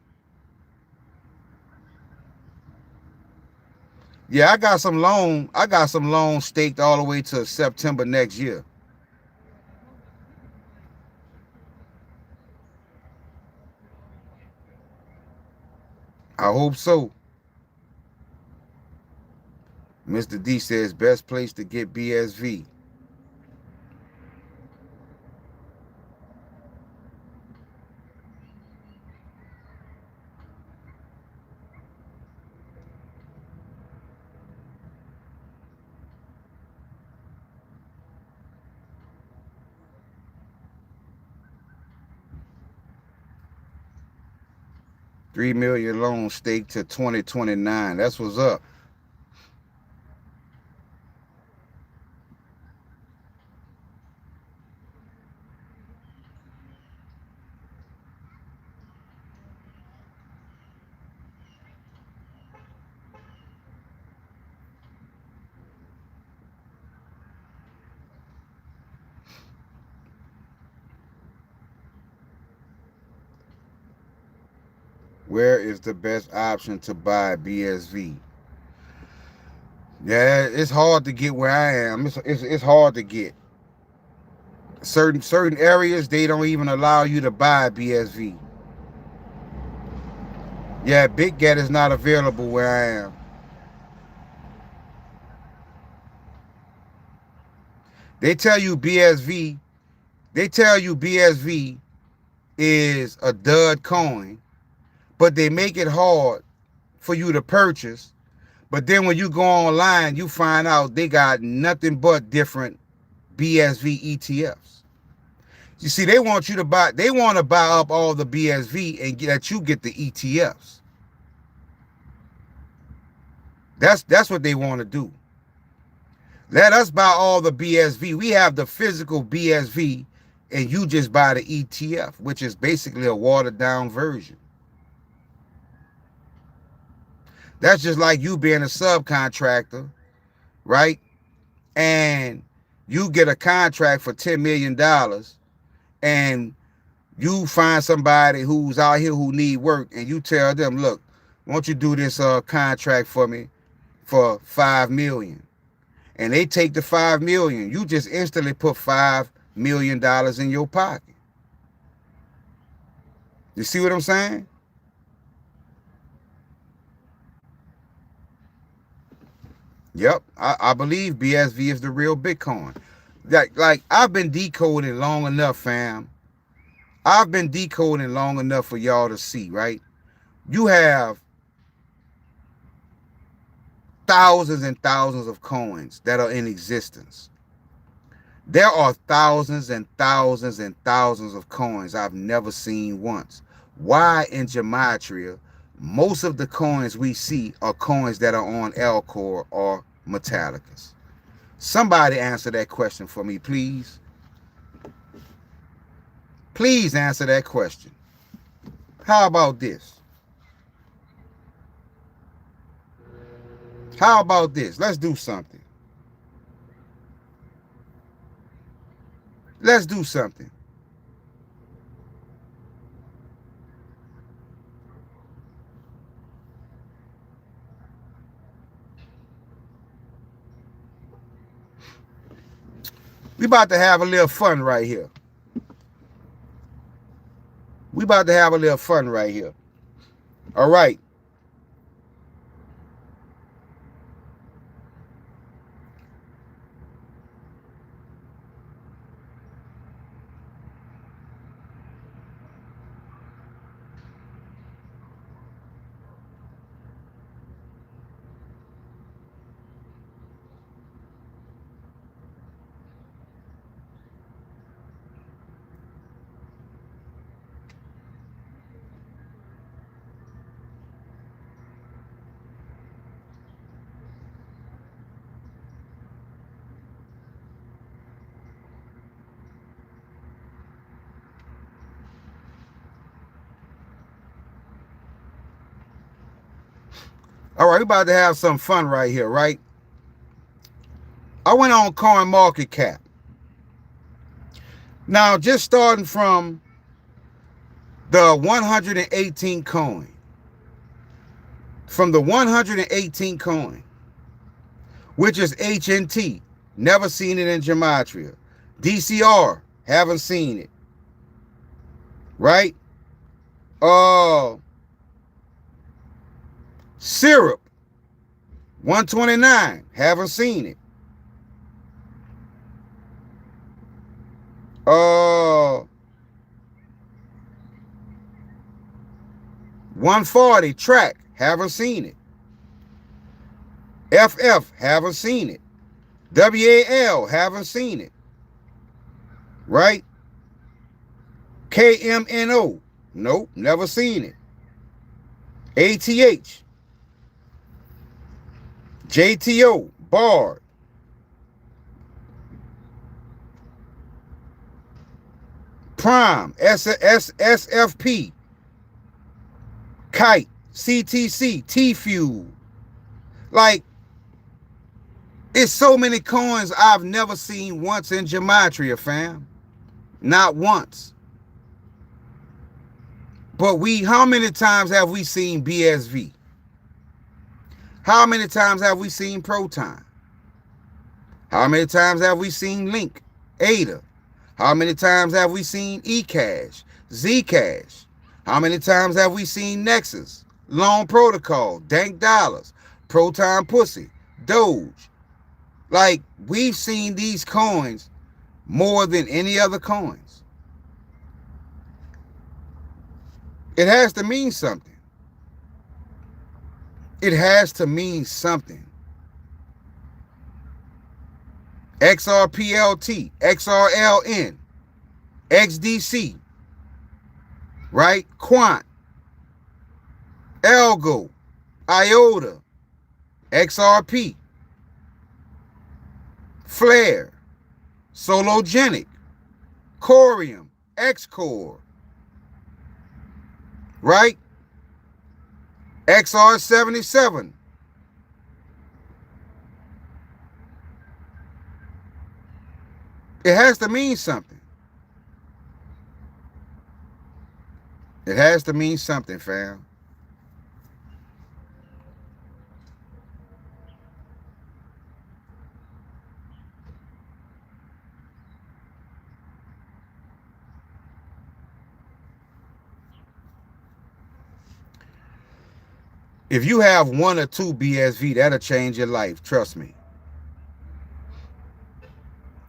Yeah, I got some loans staked all the way to September next year. I hope so. Mr. D says best place to get BSV. $3 million loan stake to 2029. That's what's up. Where is the best option to buy BSV? Yeah, it's hard to get where I am. It's hard to get. Certain areas, they don't even allow you to buy BSV. Yeah, Big Get is not available where I am. They tell you BSV is a dud coin, but they make it hard for you to purchase. But then when you go online, you find out they got nothing but different BSV ETFs. You see, they want you to buy, they want to buy up all the BSV and let you get the ETFs. That's what they want to do. Let us buy all the BSV. We have the physical BSV, and you just buy the ETF, which is basically a watered down version. That's just like you being a subcontractor, right? And you get a contract for $10 million, and you find somebody who's out here who need work, and you tell them, look, won't you do this contract for me for $5 million? And they take the $5 million. You just instantly put $5 million in your pocket. You see what I'm saying? Yep, I believe BSV is the real Bitcoin. Like I've been decoding long enough, fam. I've been decoding long enough for y'all to see, right? You have thousands and thousands of coins that are in existence. There are thousands and thousands and thousands of coins I've never seen once. Why in Gematria, most of the coins we see are coins that are on Alcor or Metallicus? Somebody answer that question for me, please. Please answer that question. How about this? How about this? Let's do something. Let's do something. We about to have a little fun right here. We about to have a little fun right here. All right. All right, we about to have some fun right here, right? I went on CoinMarketCap. Now, just starting from the 118 coin. From the 118 coin, which is HNT. Never seen it in Gematria. DCR, haven't seen it. Right? Syrup, 129, haven't seen it. 140, track, haven't seen it. FF, haven't seen it. WAL, haven't seen it. Right? KMNO, nope, never seen it. ATH, JTO, Bard, Prime, SFP, Kite, CTC, T-Fuel. Like, it's so many coins I've never seen once in Gematria, fam. Not once. But how many times have we seen BSV? How many times have we seen Proton? How many times have we seen Link, ADA? How many times have we seen eCash, Zcash? How many times have we seen Nexus, Loan Protocol, Dank Dollars, Proton Pussy, Doge? Like, we've seen these coins more than any other coins. It has to mean something. It has to mean something. XRPLT, XRLN, XDC, right? Quant, Algo, IOTA, XRP, Flare, Sologenic, Corium, Xcore, right? XR77. It has to mean something. It has to mean something, fam. If you have 1 or 2 BSV, that'll change your life. Trust me.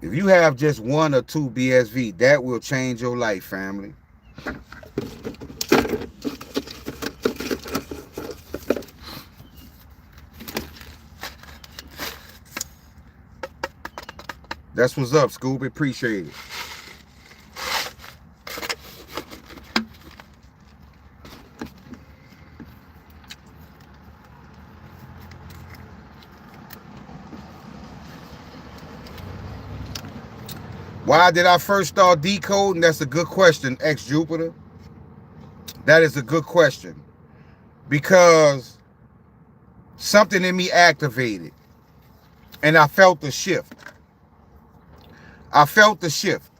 If you have just 1 or 2 BSV, that will change your life, family. That's what's up, Scooby. Appreciate it. Why did I first start decoding? That's a good question, X-Jupiter. That is a good question. Because something in me activated. And I felt the shift. I felt the shift.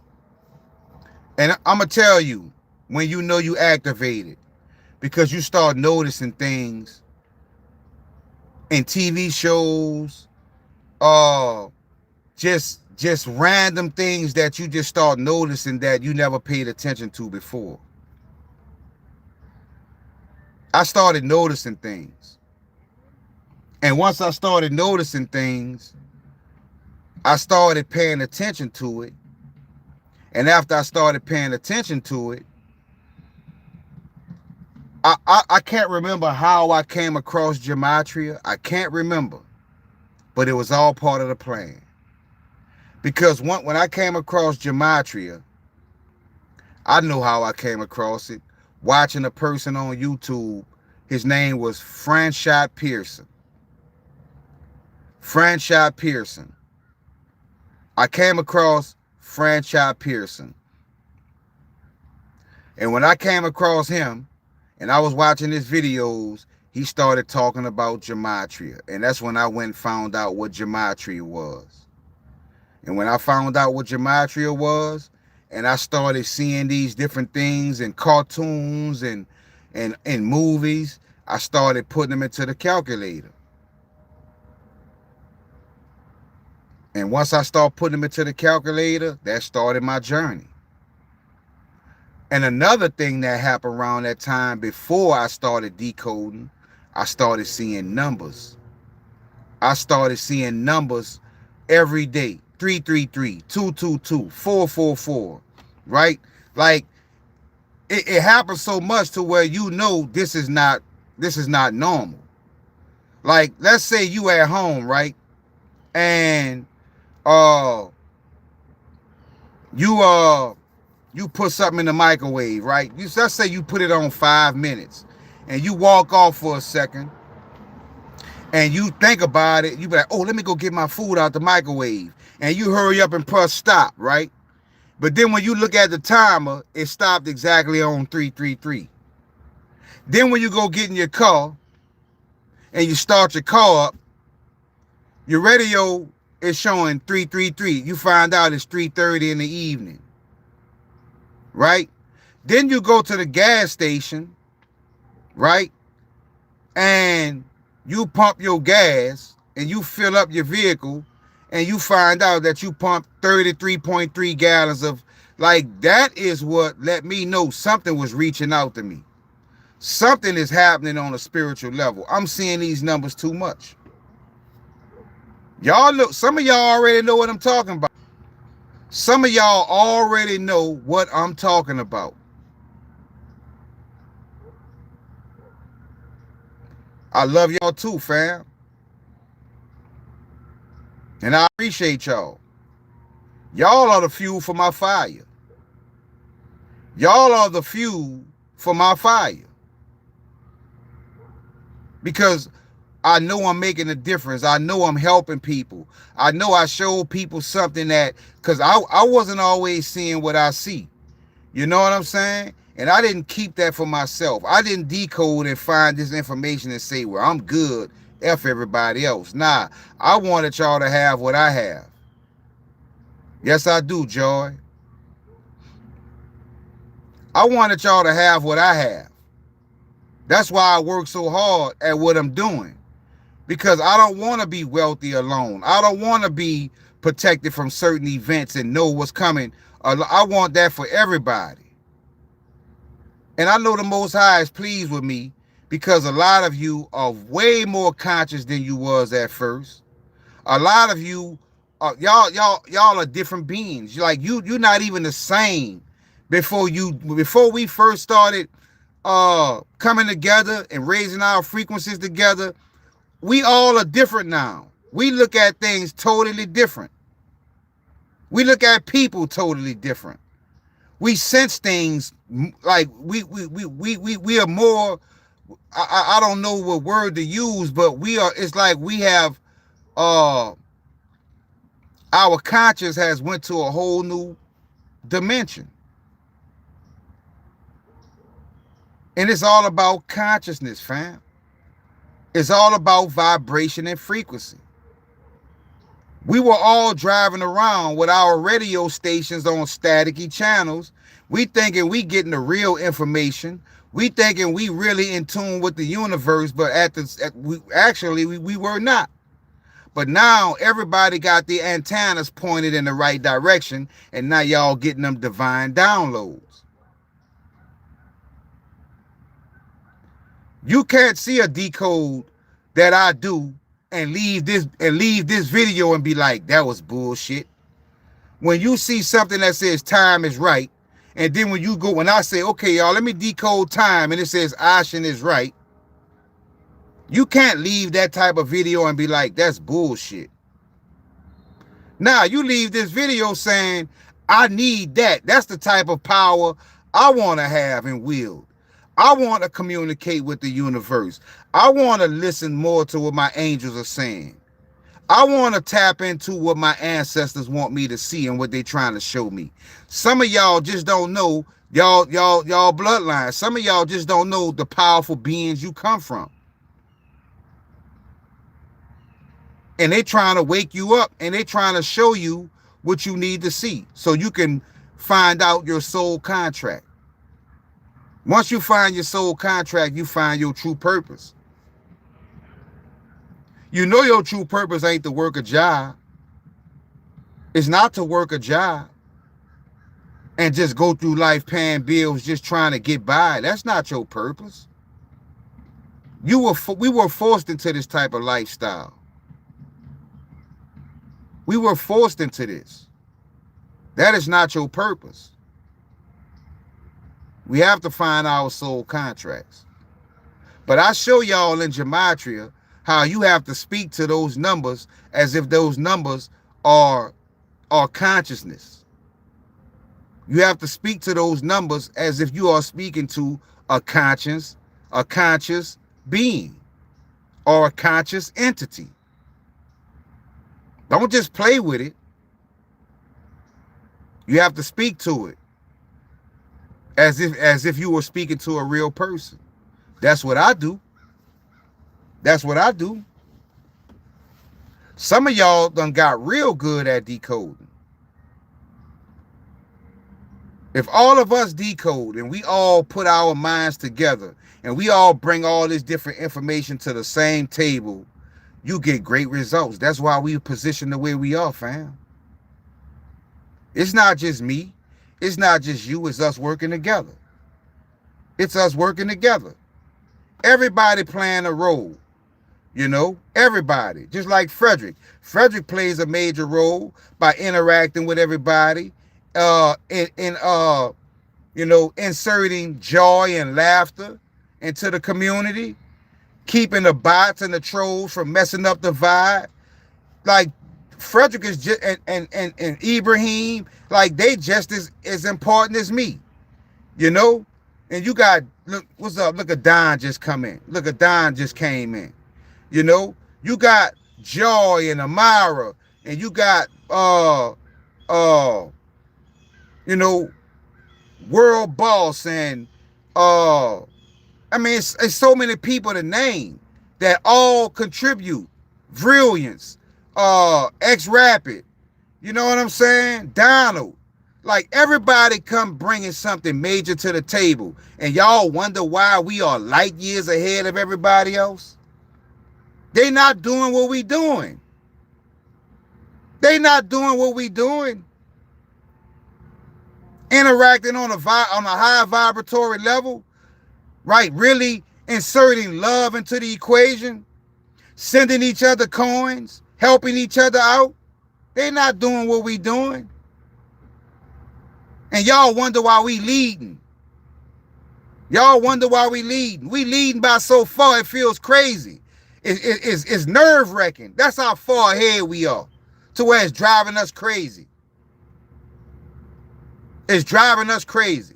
And I'm going to tell you when you know you activated. Because you start noticing things in TV shows. Just random things that you just start noticing that you never paid attention to before. I started noticing things. And once I started noticing things, I started paying attention to it. And after I started paying attention to it, I can't remember how I came across gematria. I can't remember. But it was all part of the plan. Because when I came across gematria, I know how I came across it. Watching a person on YouTube, his name was Franchot Pearson. Franchot Pearson. I came across Franchot Pearson. And when I came across him, and I was watching his videos, he started talking about gematria. And that's when I went and found out what gematria was. And when I found out what gematria was, and I started seeing these different things in cartoons and in movies, I started putting them into the calculator. And once I started putting them into the calculator, that started my journey. And another thing that happened around that time before I started decoding, I started seeing numbers. I started seeing numbers every day. 333, 222, 444, right? Like it happens so much to where you know this is not normal. Like let's say you at home, right? And you put something in the microwave, right? Let's say you put it on 5 minutes and you walk off for a second and you think about it, you be like, oh, let me go get my food out the microwave. And you hurry up and press stop, right? But then when you look at the timer, it stopped exactly on 333. Then when you go get in your car and you start your car up, your radio is showing 333. You find out it's 3:30 in the evening, right? Then you go to the gas station, right? And you pump your gas and you fill up your vehicle and you find out that you pumped 33.3 gallons of, like, that is what let me know something was reaching out to me. Something is happening on a spiritual level. I'm seeing these numbers too much. Y'all know, some of y'all already know what I'm talking about. Some of y'all already know what I'm talking about. I love y'all too, fam. And I appreciate y'all. Y'all are the fuel for my fire. Y'all are the fuel for my fire. Because I know I'm making a difference. I know I'm helping people. I know I showed people something that, because I wasn't always seeing what I see. You know what I'm saying? And I didn't keep that for myself. I didn't decode and find this information and say, well, I'm good, F everybody else. Nah, I wanted y'all to have what I have. Yes, I do, Joy. I wanted y'all to have what I have. That's why I work so hard at what I'm doing. Because I don't want to be wealthy alone. I don't want to be protected from certain events and know what's coming. I want that for everybody. And I know the Most High is pleased with me because a lot of you are way more conscious than you was at first. A lot of you, y'all are different beings. You're not even the same before we first started coming together and raising our frequencies together. We all are different now. We look at things totally different. We look at people totally different. We sense things like we are more. I don't know what word to use, but it's like we have our conscience has went to a whole new dimension. And it's all about consciousness, fam. It's all about vibration and frequency. We were all driving around with our radio stations on staticky channels. We thinking we getting the real information. We thinking we really in tune with the universe, but we were not. But now everybody got the antennas pointed in the right direction, and now y'all getting them divine downloads. You can't see a decode that I do and leave this video and be like, that was bullshit. When you see something that says time is right, and then when I say, okay, y'all, let me decode time, and it says Ashen is right, you can't leave that type of video and be like, that's bullshit. Now, you leave this video saying, I need that. That's the type of power I want to have and wield. I want to communicate with the universe. I want to listen more to what my angels are saying. I want to tap into what my ancestors want me to see and what they're trying to show me. Some of y'all just don't know y'all bloodline. Some of y'all just don't know the powerful beings you come from. And they trying to wake you up, and they trying to show you what you need to see so you can find out your soul contract. Once you find your soul contract, you find your true purpose. You know your true purpose ain't to work a job. It's not to work a job and just go through life paying bills, just trying to get by. That's not your purpose. We were forced into this type of lifestyle. We were forced into this. That is not your purpose. We have to find our soul contracts. But I show y'all in Gematria how you have to speak to those numbers as if those numbers are consciousness. You have to speak to those numbers as if you are speaking to a conscious being or a conscious entity. Don't just play with it. You have to speak to it as if you were speaking to a real person. That's what I do. That's what I do. Some of y'all done got real good at decoding. If all of us decode and we all put our minds together and we all bring all this different information to the same table, you get great results. That's why we position the way we are, fam. It's not just me. It's not just you. It's us working together. It's us working together. Everybody playing a role. You know, everybody. Just like Frederick. Frederick plays a major role by interacting with everybody, inserting joy and laughter into the community, keeping the bots and the trolls from messing up the vibe. Like Frederick is just and Ibrahim, like they just as important as me. you know? And you got, look, what's up? Look at Don just come in. Look at Don just came in. You know? You got Joy and Amara, and you got uh you know, World Boss and I mean it's so many people to name that all contribute. Brilliance, X Rapid, you know what I'm saying? Donald. Like everybody come bringing something major to the table, and y'all wonder why we are light years ahead of everybody else. They not doing what we doing. They not doing what we doing. Interacting on a high vibratory level, right? Really inserting love into the equation, sending each other coins, helping each other out. They not doing what we doing. And y'all wonder why we leading. Y'all wonder why we leading. We leading by so far it feels crazy. It's nerve-wracking. That's how far ahead we are, to where it's driving us crazy. It's driving us crazy.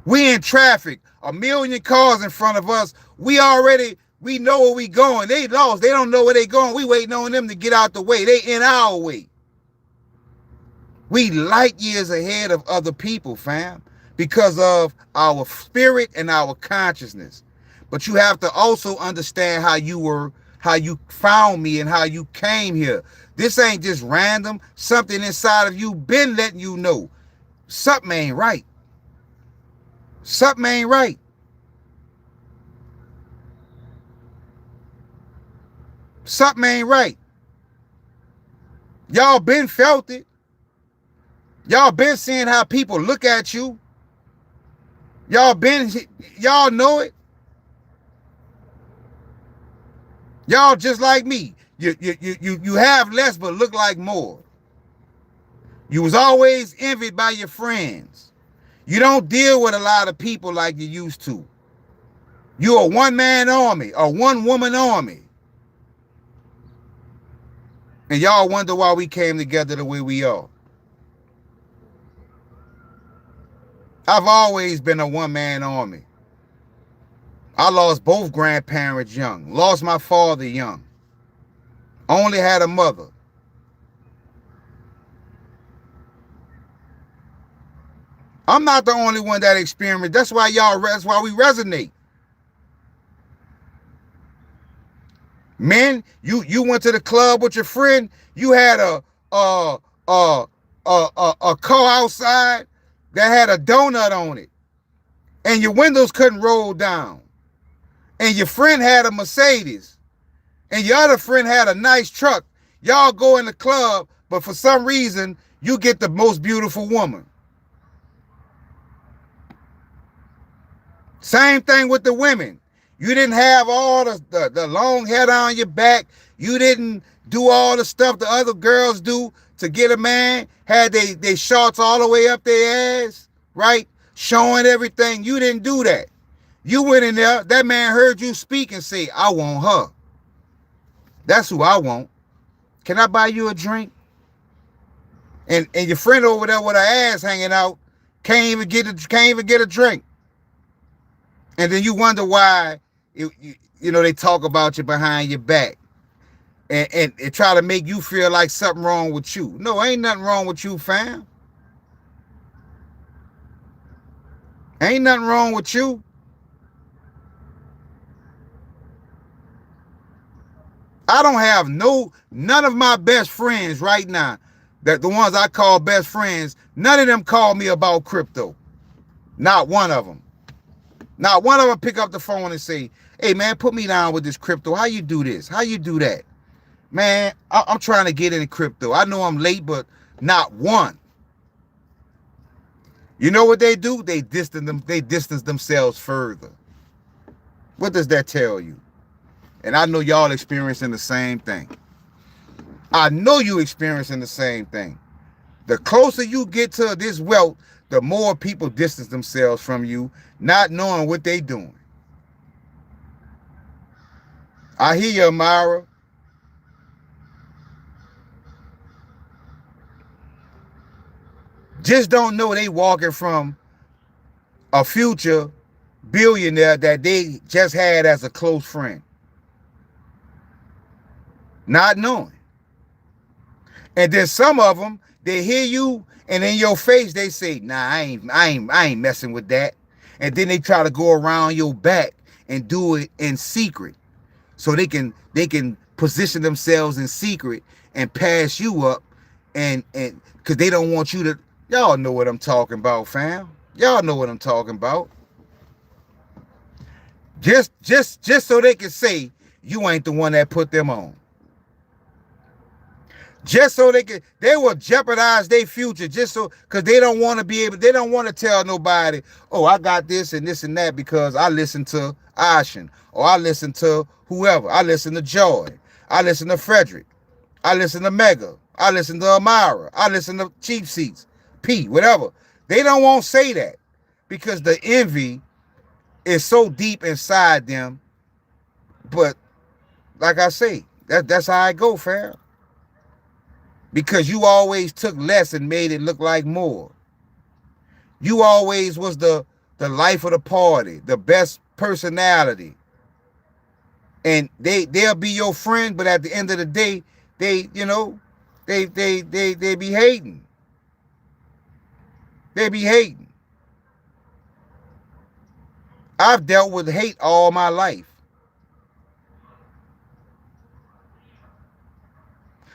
We in traffic, a million cars in front of us. We know where we going. They lost. They don't know where they going. We waiting on them to get out the way. They in our way. We light years ahead of other people, fam, because of our spirit and our consciousness. But you have to also understand how you found me and how you came here. This ain't just random. Something inside of you been letting you know something ain't right. Something ain't right. Something ain't right. Y'all been felt it. Y'all been seeing how people look at you. Y'all know it. Y'all just like me. You have less but look like more. You was always envied by your friends. You don't deal with a lot of people like you used to. You're a one-man army, a one-woman army. And y'all wonder why we came together the way we are. I've always been a one-man army. I lost both grandparents young. Lost my father young. Only had a mother. I'm not the only one that experienced. That's why we resonate. Men, you went to the club with your friend. You had a car outside that had a donut on it, and your windows couldn't roll down. And your friend had a Mercedes, and your other friend had a nice truck. Y'all go in the club, but for some reason, you get the most beautiful woman. Same thing with the women. You didn't have all the long hair on your back. You didn't do all the stuff the other girls do to get a man. Had they shorts all the way up their ass, right? Showing everything. You didn't do that. You went in there. That man heard you speak and say, I want her. That's who I want. Can I buy you a drink? And your friend over there with her ass hanging out can't even get a drink. And then you wonder why they talk about you behind your back and try to make you feel like something wrong with you. No, ain't nothing wrong with you, fam. Ain't nothing wrong with you. I don't have none of my best friends right now, that the ones I call best friends, none of them call me about crypto. Not one of them. Not one of them pick up the phone and say, hey, man, put me down with this crypto. How you do this? How you do that? Man, I'm trying to get into crypto. I know I'm late, but not one. You know what they do? They distance themselves further. What does that tell you? And I know y'all experiencing the same thing. I know you experiencing the same thing. The closer you get to this wealth, the more people distance themselves from you, not knowing what they doing. I hear you, Amara. just don't know they walking from a future billionaire that they just had as a close friend. Not knowing. And then some of them, they hear you and in your face they say, nah, I ain't messing with that. And then they try to go around your back and do it in secret. So they can position themselves in secret and pass you up, and because they don't want you to. Y'all know what I'm talking about, fam. Y'all know what I'm talking about. Just so they can say you ain't the one that put them on. Just so they will jeopardize their future just so, because they don't want to be able, they don't want to tell nobody, oh, I got this and this and that because I listen to Ashen, or I listen to whoever. I listen to Joy. I listen to Frederick. I listen to Mega. I listen to Amara. I listen to Cheap Seats, P, whatever. They don't want to say that because the envy is so deep inside them. But like I say, that's how I go, fam. Because you always took less and made it look like more. You always was the life of the party, the best personality. And they'll be your friend, but at the end of the day, they be hating. They be hating. I've dealt with hate all my life.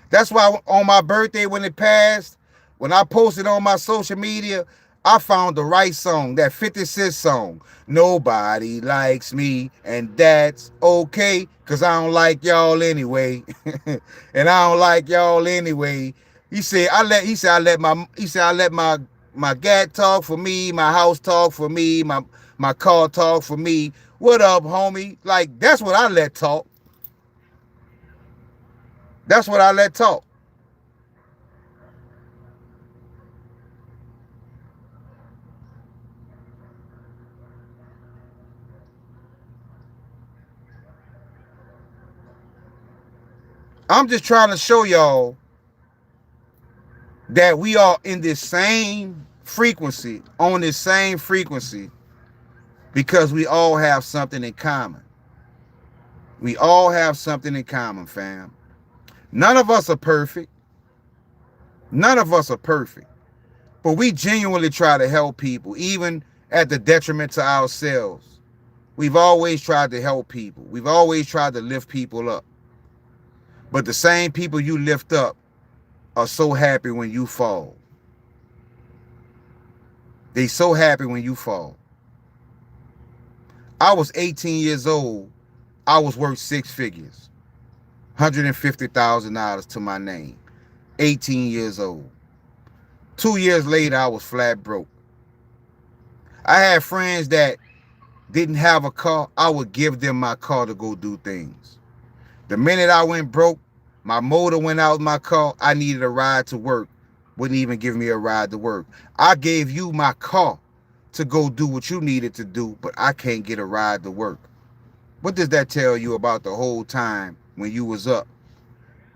That's why on my birthday when it passed, when I posted on my social media, I found the right song, that 50 Cent song. Nobody likes me, and that's okay, because I don't like y'all anyway. And I don't like y'all anyway. He said I let my gat talk for me, my house talk for me, my car talk for me. What up, homie? Like, that's what I let talk. That's what I let talk. I'm just trying to show y'all that we are in this same frequency, on this same frequency, because we all have something in common. We all have something in common, fam. None of us are perfect. None of us are perfect. But we genuinely try to help people, even at the detriment to ourselves. We've always tried to help people. We've always tried to lift people up. But the same people you lift up are so happy when you fall. They so happy when you fall. I was 18 years old. I was worth 6 figures. $150,000 to my name. 18 years old. 2 years later, I was flat broke. I had friends that didn't have a car. I would give them my car to go do things. The minute I went broke, my motor went out of my car. I needed a ride to work. Wouldn't even give me a ride to work. I gave you my car to go do what you needed to do, but I can't get a ride to work. What does that tell you about the whole time when you was up?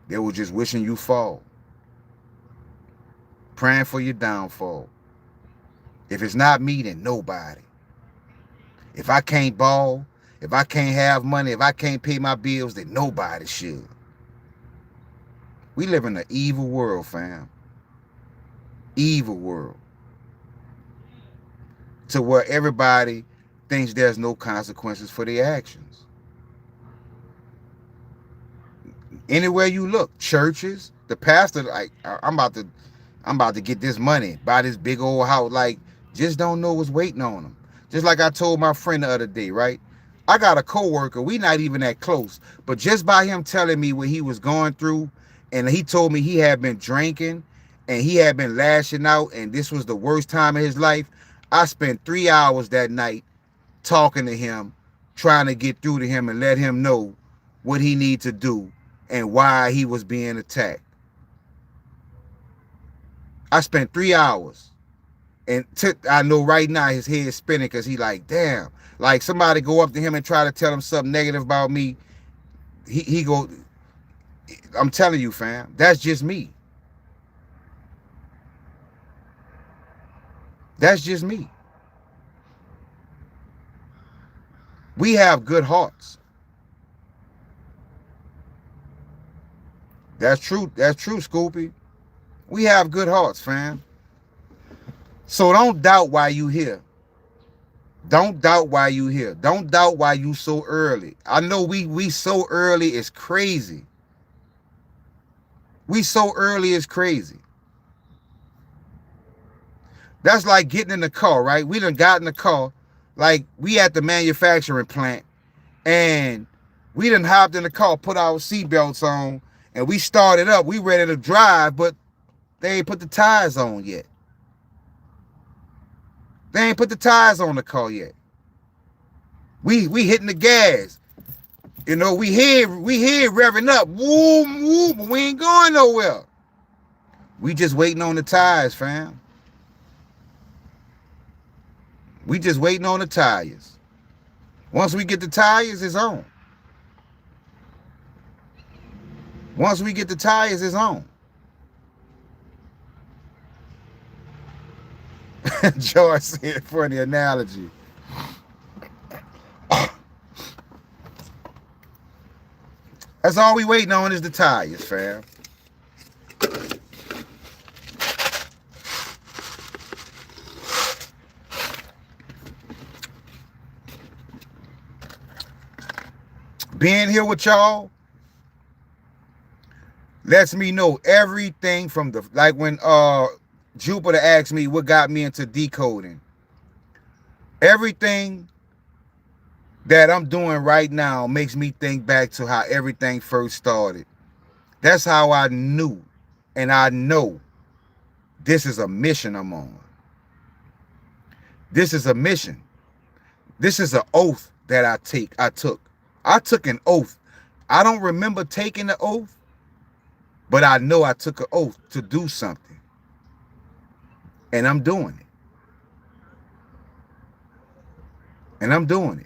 They were just wishing you fall. Praying for your downfall. If it's not me, then nobody. If I can't ball, if I can't have money, if I can't pay my bills, then nobody should. We live in an evil world, fam. Evil world. To where everybody thinks there's no consequences for their actions. Anywhere you look, churches, the pastor, like, I'm about to get this money, buy this big old house, like, just don't know what's waiting on them. Just like I told my friend the other day, right? I got a coworker, we not even that close, but just by him telling me what he was going through, and he told me he had been drinking and he had been lashing out and this was the worst time of his life, I spent 3 hours that night talking to him, trying to get through to him and let him know what he needs to do and why he was being attacked. I spent 3 hours, and I know right now his head is spinning because he like, damn, like somebody go up to him and try to tell him something negative about me. He go, I'm telling you, fam, that's just me. That's just me. We have good hearts. That's true. That's true, Scoopy. We have good hearts, fam. So don't doubt why you here. Don't doubt why you here. Don't doubt why you so early. I know we so early is crazy. We so early is crazy. That's like getting in the car, right? We done got in the car, like we at the manufacturing plant, and we done hopped in the car, put our seatbelts on, and we started up. We ready to drive, but they ain't put the tires on yet. They ain't put the tires on the car yet. We hitting the gas. You know, we here revving up. Woo, woo, but we ain't going nowhere. We just waiting on the tires, fam. We just waiting on the tires. Once we get the tires, it's on. Once we get the tires, it's on. George said for the analogy. That's all we waiting on is the tires, fam. Being here with y'all lets me know everything from the, like when Jupiter asked me what got me into decoding. Everything that I'm doing right now makes me think back to how everything first started. That's how I knew, and I know this is a mission I'm on. This is a mission. This is an oath that I took. I took an oath. I don't remember taking the oath, but I know I took an oath to do something. And I'm doing it. And I'm doing it.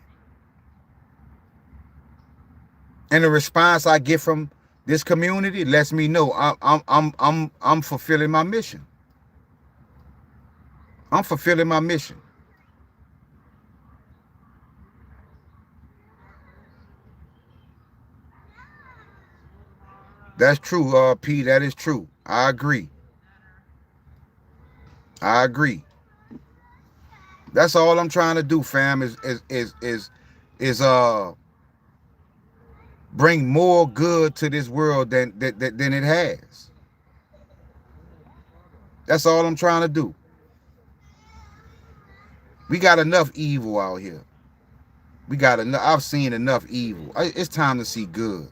And the response I get from this community lets me know I'm fulfilling my mission. I'm fulfilling my mission. That's true, P. That is true. I agree. I agree. That's all I'm trying to do, fam. Is bring more good to this world than it has. That's all I'm trying to do. We got enough evil out here. We got enough. I've seen enough evil. It's time to see good.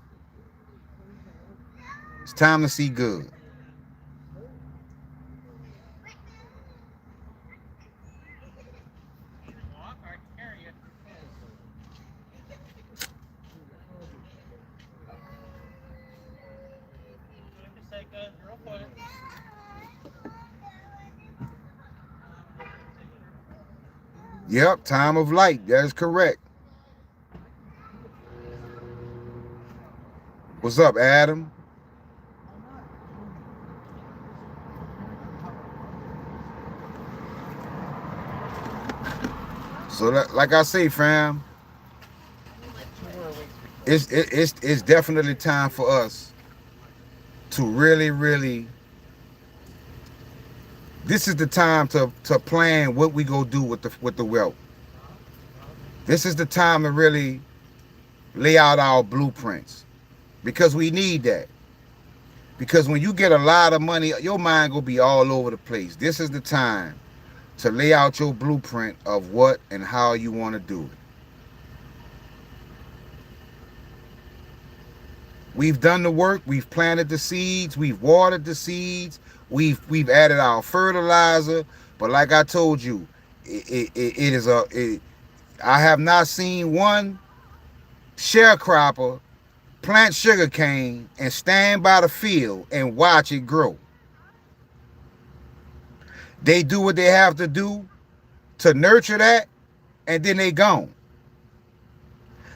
It's time to see good. Yep, time of light. That is correct. What's up, Adam? So, like I say, fam, it's definitely time for us to really. This is the time to plan what we go do with the wealth. This is the time to really lay out our blueprints, because we need that. Because when you get a lot of money, your mind gonna be all over the place. This is the time to lay out your blueprint of what and how you want to do it. We've done the work. We've planted the seeds. We've watered the seeds. We've added our fertilizer. But like I told you, I have not seen one sharecropper plant sugarcane and stand by the field and watch it grow. They do what they have to do to nurture that, and then they gone.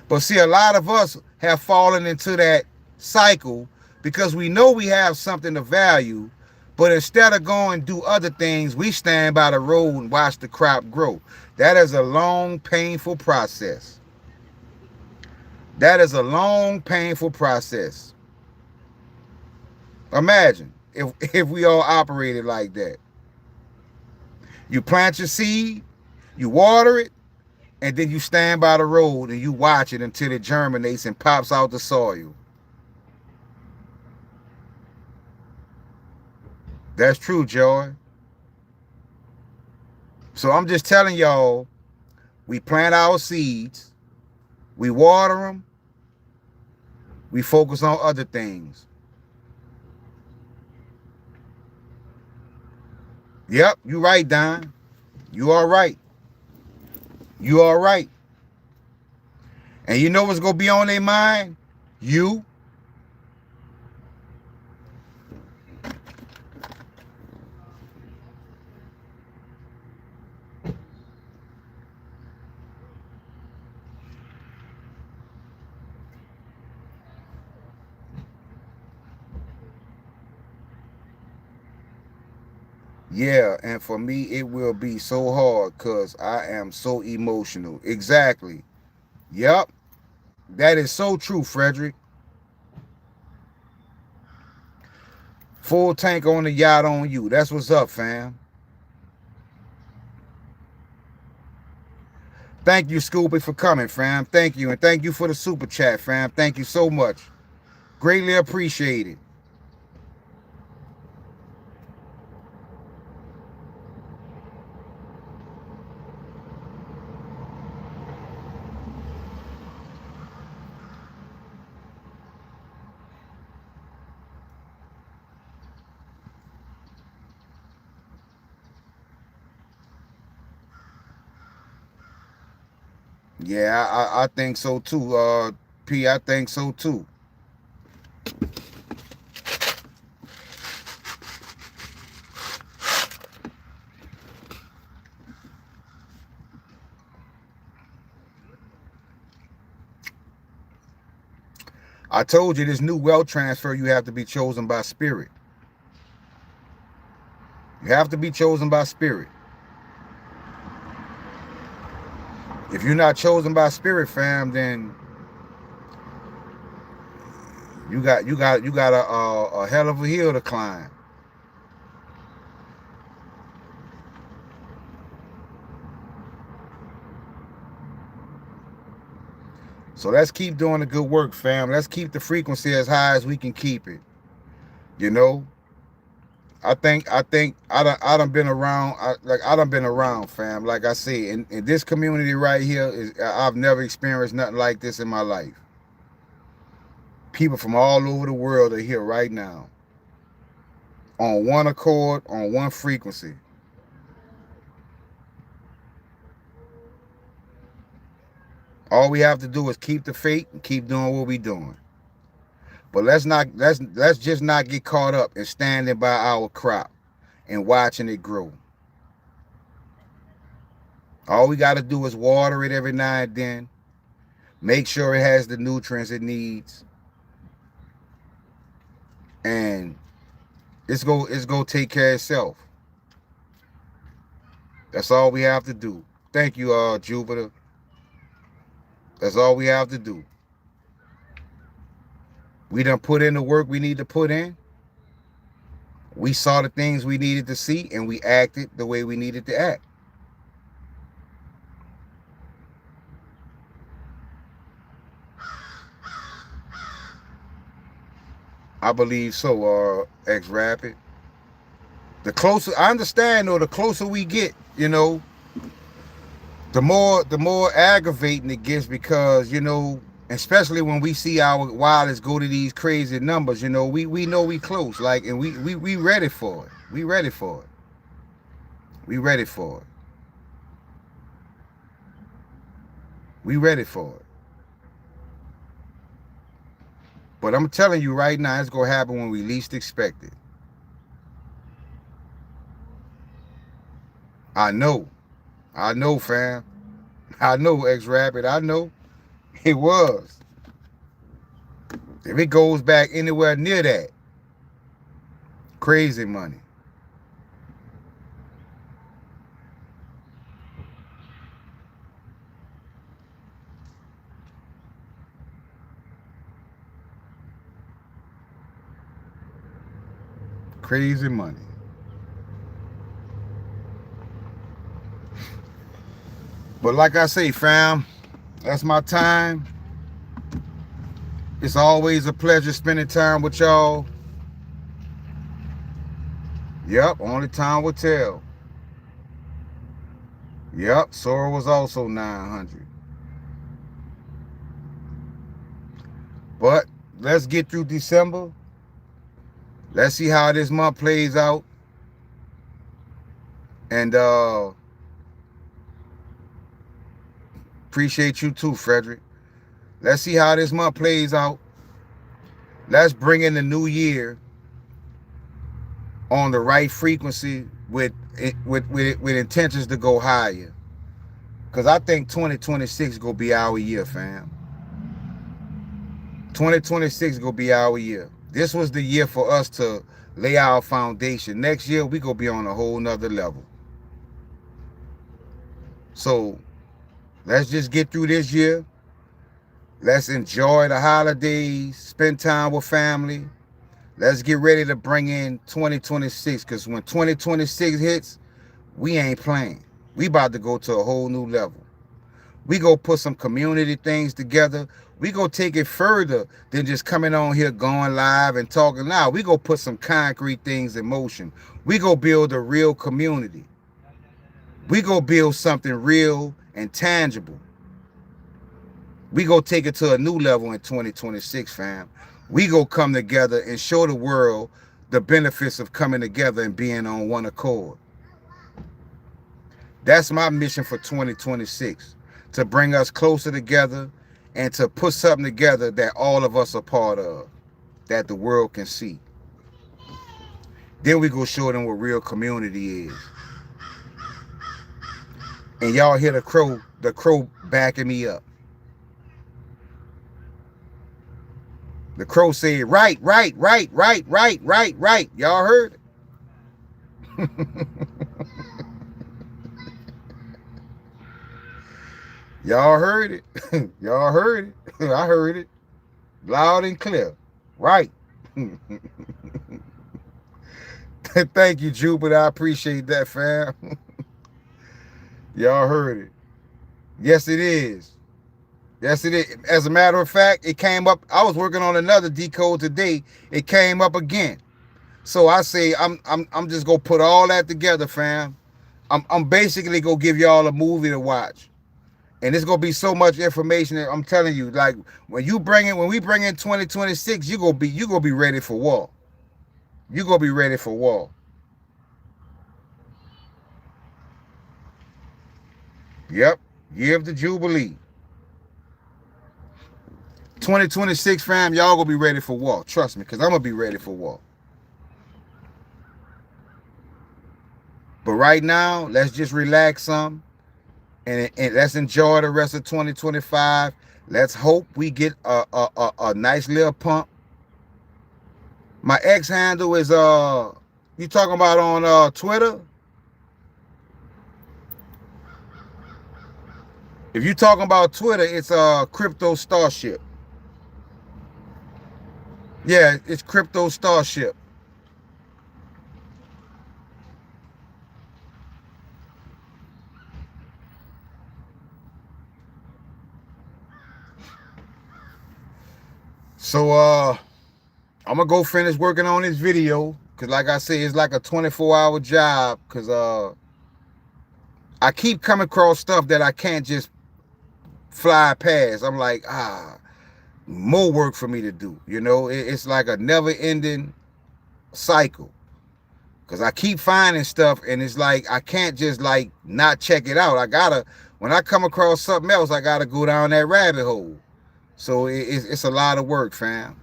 But see, a lot of us have fallen into that cycle because we know we have something of value, But instead of going and do other things, we stand by the road and watch the crop grow. That is a long, painful process. That is a long, painful process. Imagine if we all operated like that. You plant your seed, you water it, and then you stand by the road and you watch it until it germinates and pops out the soil. That's true, Joy. So I'm just telling y'all, we plant our seeds, we water them, we focus on other things. Yep, you right, Don. You all right. You all right. And you know what's going to be on their mind? You. Yeah, and for me, it will be so hard because I am so emotional. Exactly. Yep. That is so true, Frederick. Full tank on the yacht on you. That's what's up, fam. Thank you, Scoopy, for coming, fam. Thank you. And thank you for the super chat, fam. Thank you so much. Greatly appreciated. Yeah, I think so too. P, I think so too. I told you this new wealth transfer, you have to be chosen by spirit. You have to be chosen by spirit. If you're not chosen by spirit, fam, then you got a hell of a hill to climb. So let's keep doing the good work, fam. Let's keep the frequency as high as we can keep it. You know, I done been around. I done been around, fam. Like I say, in this community right here, I've never experienced nothing like this in my life. People from all over the world are here right now, on one accord, on one frequency. All we have to do is keep the faith and keep doing what we're doing. But let's just not get caught up in standing by our crop and watching it grow. All we got to do is water it every now and then. Make sure it has the nutrients it needs. And it's go take care of itself. That's all we have to do. Thank you, Jupiter. That's all we have to do. We done put in the work we need to put in. We saw the things we needed to see, and we acted the way we needed to act. I believe so, X-Rapid. The closer, I understand though, the closer we get, you know, the more aggravating it gets, because, you know, especially when we see our wildest go to these crazy numbers, you know, we know we close, like, and we ready for it. We ready for it. We ready for it. We ready for it. But I'm telling you right now, it's gonna happen when we least expect it. I know, fam. I know, X-Rapid. I know. It was. If it goes back anywhere near that, crazy money. Crazy money. But like I say, fam, that's my time. It's always a pleasure spending time with y'all. Yep, only time will tell. Yep, Sora was also 900. But let's get through December. Let's see how this month plays out. And appreciate you too, Frederick. Let's see how this month plays out. Let's bring in the new year on the right frequency with intentions to go higher. Because I think 2026 is going to be our year, fam. 2026 is going to be our year. This was the year for us to lay our foundation. Next year, we going to be on a whole nother level. So let's just get through this year. Let's enjoy the holidays, spend time with family. Let's get ready to bring in 2026, because when 2026 hits, we ain't playing. We about to go to a whole new level. We go put some community things together. We go take it further than just coming on here, going live and talking loud. We go put some concrete things in motion. We go build a real community. We go build something real and tangible. We go take it to a new level in 2026, fam. We go come together and show the world the benefits of coming together and being on one accord. That's my mission for 2026, to bring us closer together and to put something together that all of us are part of, that the world can see. Then we go show them what real community is. And y'all hear the crow backing me up. The crow said, right. Y'all heard it? Y'all heard it. Y'all heard it. I heard it. Loud and clear. Right. Thank you, Jupiter. I appreciate that, fam. Y'all heard it. Yes, it is. Yes, it is. As a matter of fact, it came up. I was working on another decode today. It came up again. So I say I'm just gonna put all that together, fam. I'm basically gonna give y'all a movie to watch. And it's gonna be so much information that I'm telling you, like when we bring in 2026, you gonna be ready for war. You gonna be ready for war. Yep, year of the Jubilee. 2026, fam, y'all gonna be ready for war. Trust me, because I'm gonna be ready for war. But right now, let's just relax some and let's enjoy the rest of 2025. Let's hope we get a nice little pump. My X handle is you talking about on Twitter? If you talking about Twitter, it's Crypto Starship. Yeah, it's Crypto Starship. So I'm gonna go finish working on this video, because like I say, it's like a 24-hour job, because I keep coming across stuff that I can't just fly past. I'm like, more work for me to do. You know, it's like a never-ending cycle, because I keep finding stuff, and it's like I can't just like not check it out. When I come across something else, I gotta go down that rabbit hole. So it's a lot of work, fam.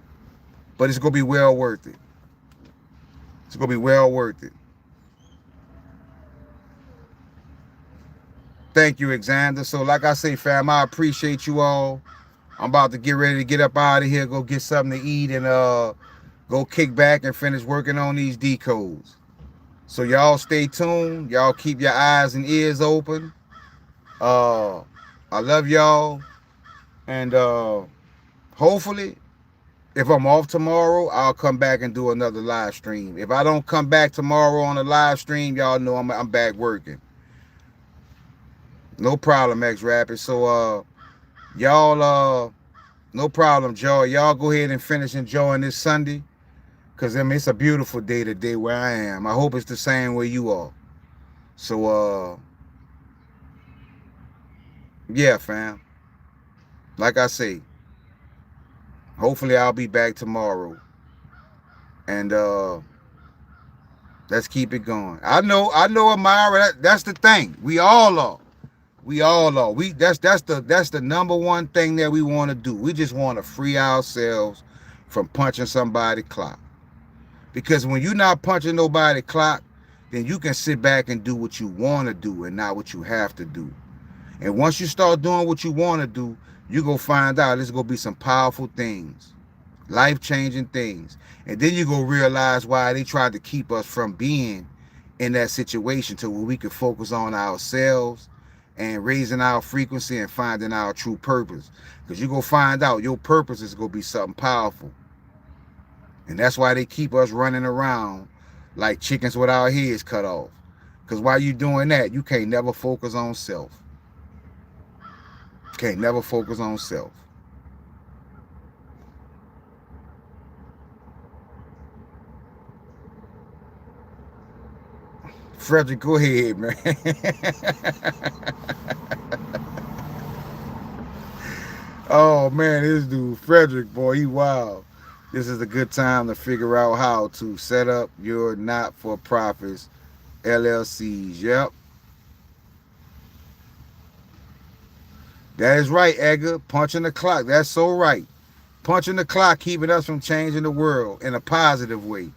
But it's gonna be well worth it. It's gonna be well worth it. Thank you, Alexander. So like I say, fam, I appreciate you all. I'm about to get ready to get up out of here, go get something to eat, and go kick back and finish working on these decodes. So y'all stay tuned. Y'all keep your eyes and ears open. I love y'all. And hopefully If I'm off tomorrow, I'll come back and do another live stream. If I don't come back tomorrow on a live stream, y'all know I'm back working. No problem, X Rapid. So y'all no problem, Joe. Y'all go ahead and finish enjoying this Sunday. Cause I mean it's a beautiful day today where I am. I hope it's the same where you are. So yeah, fam. Like I say, hopefully I'll be back tomorrow. And let's keep it going. I know, Amira, that's the thing. We all are. We all are. That's the number one thing that we want to do. We just want to free ourselves from punching somebody's clock. Because when you're not punching nobody's clock, then you can sit back and do what you want to do and not what you have to do. And once you start doing what you want to do, you're going to find out there's going to be some powerful things, life-changing things. And then you're going to realize why they tried to keep us from being in that situation to where we can focus on ourselves and raising our frequency and finding our true purpose. Because you're going to find out your purpose is going to be something powerful. And that's why they keep us running around like chickens with our heads cut off. Because while you're doing that, you can't never focus on self. Can't never focus on self. Frederick, go ahead, man. Oh, man, this dude, Frederick, boy, he wild. This is a good time to figure out how to set up your not-for-profits, LLCs. Yep. That is right, Edgar. Punching the clock. That's so right. Punching the clock, keeping us from changing the world in a positive way.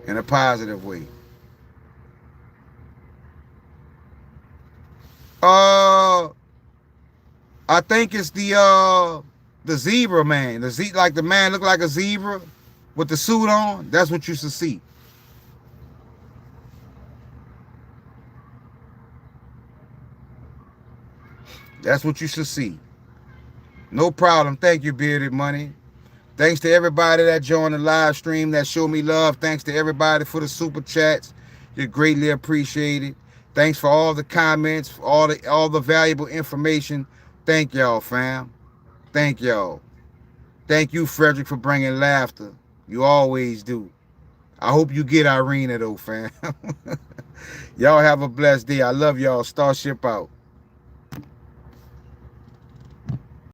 In a positive way. I think it's the zebra man. Like the man look like a zebra with the suit on. That's what you should see. That's what you should see. No problem. Thank you, Bearded Money. Thanks to everybody that joined the live stream, that showed me love. Thanks to everybody for the super chats. You're greatly appreciated. Thanks for all the comments, for all the valuable information. Thank y'all, fam. Thank y'all. Thank you, Frederick, for bringing laughter. You always do. I hope you get Irina, though, fam. Y'all have a blessed day. I love y'all. Starship out.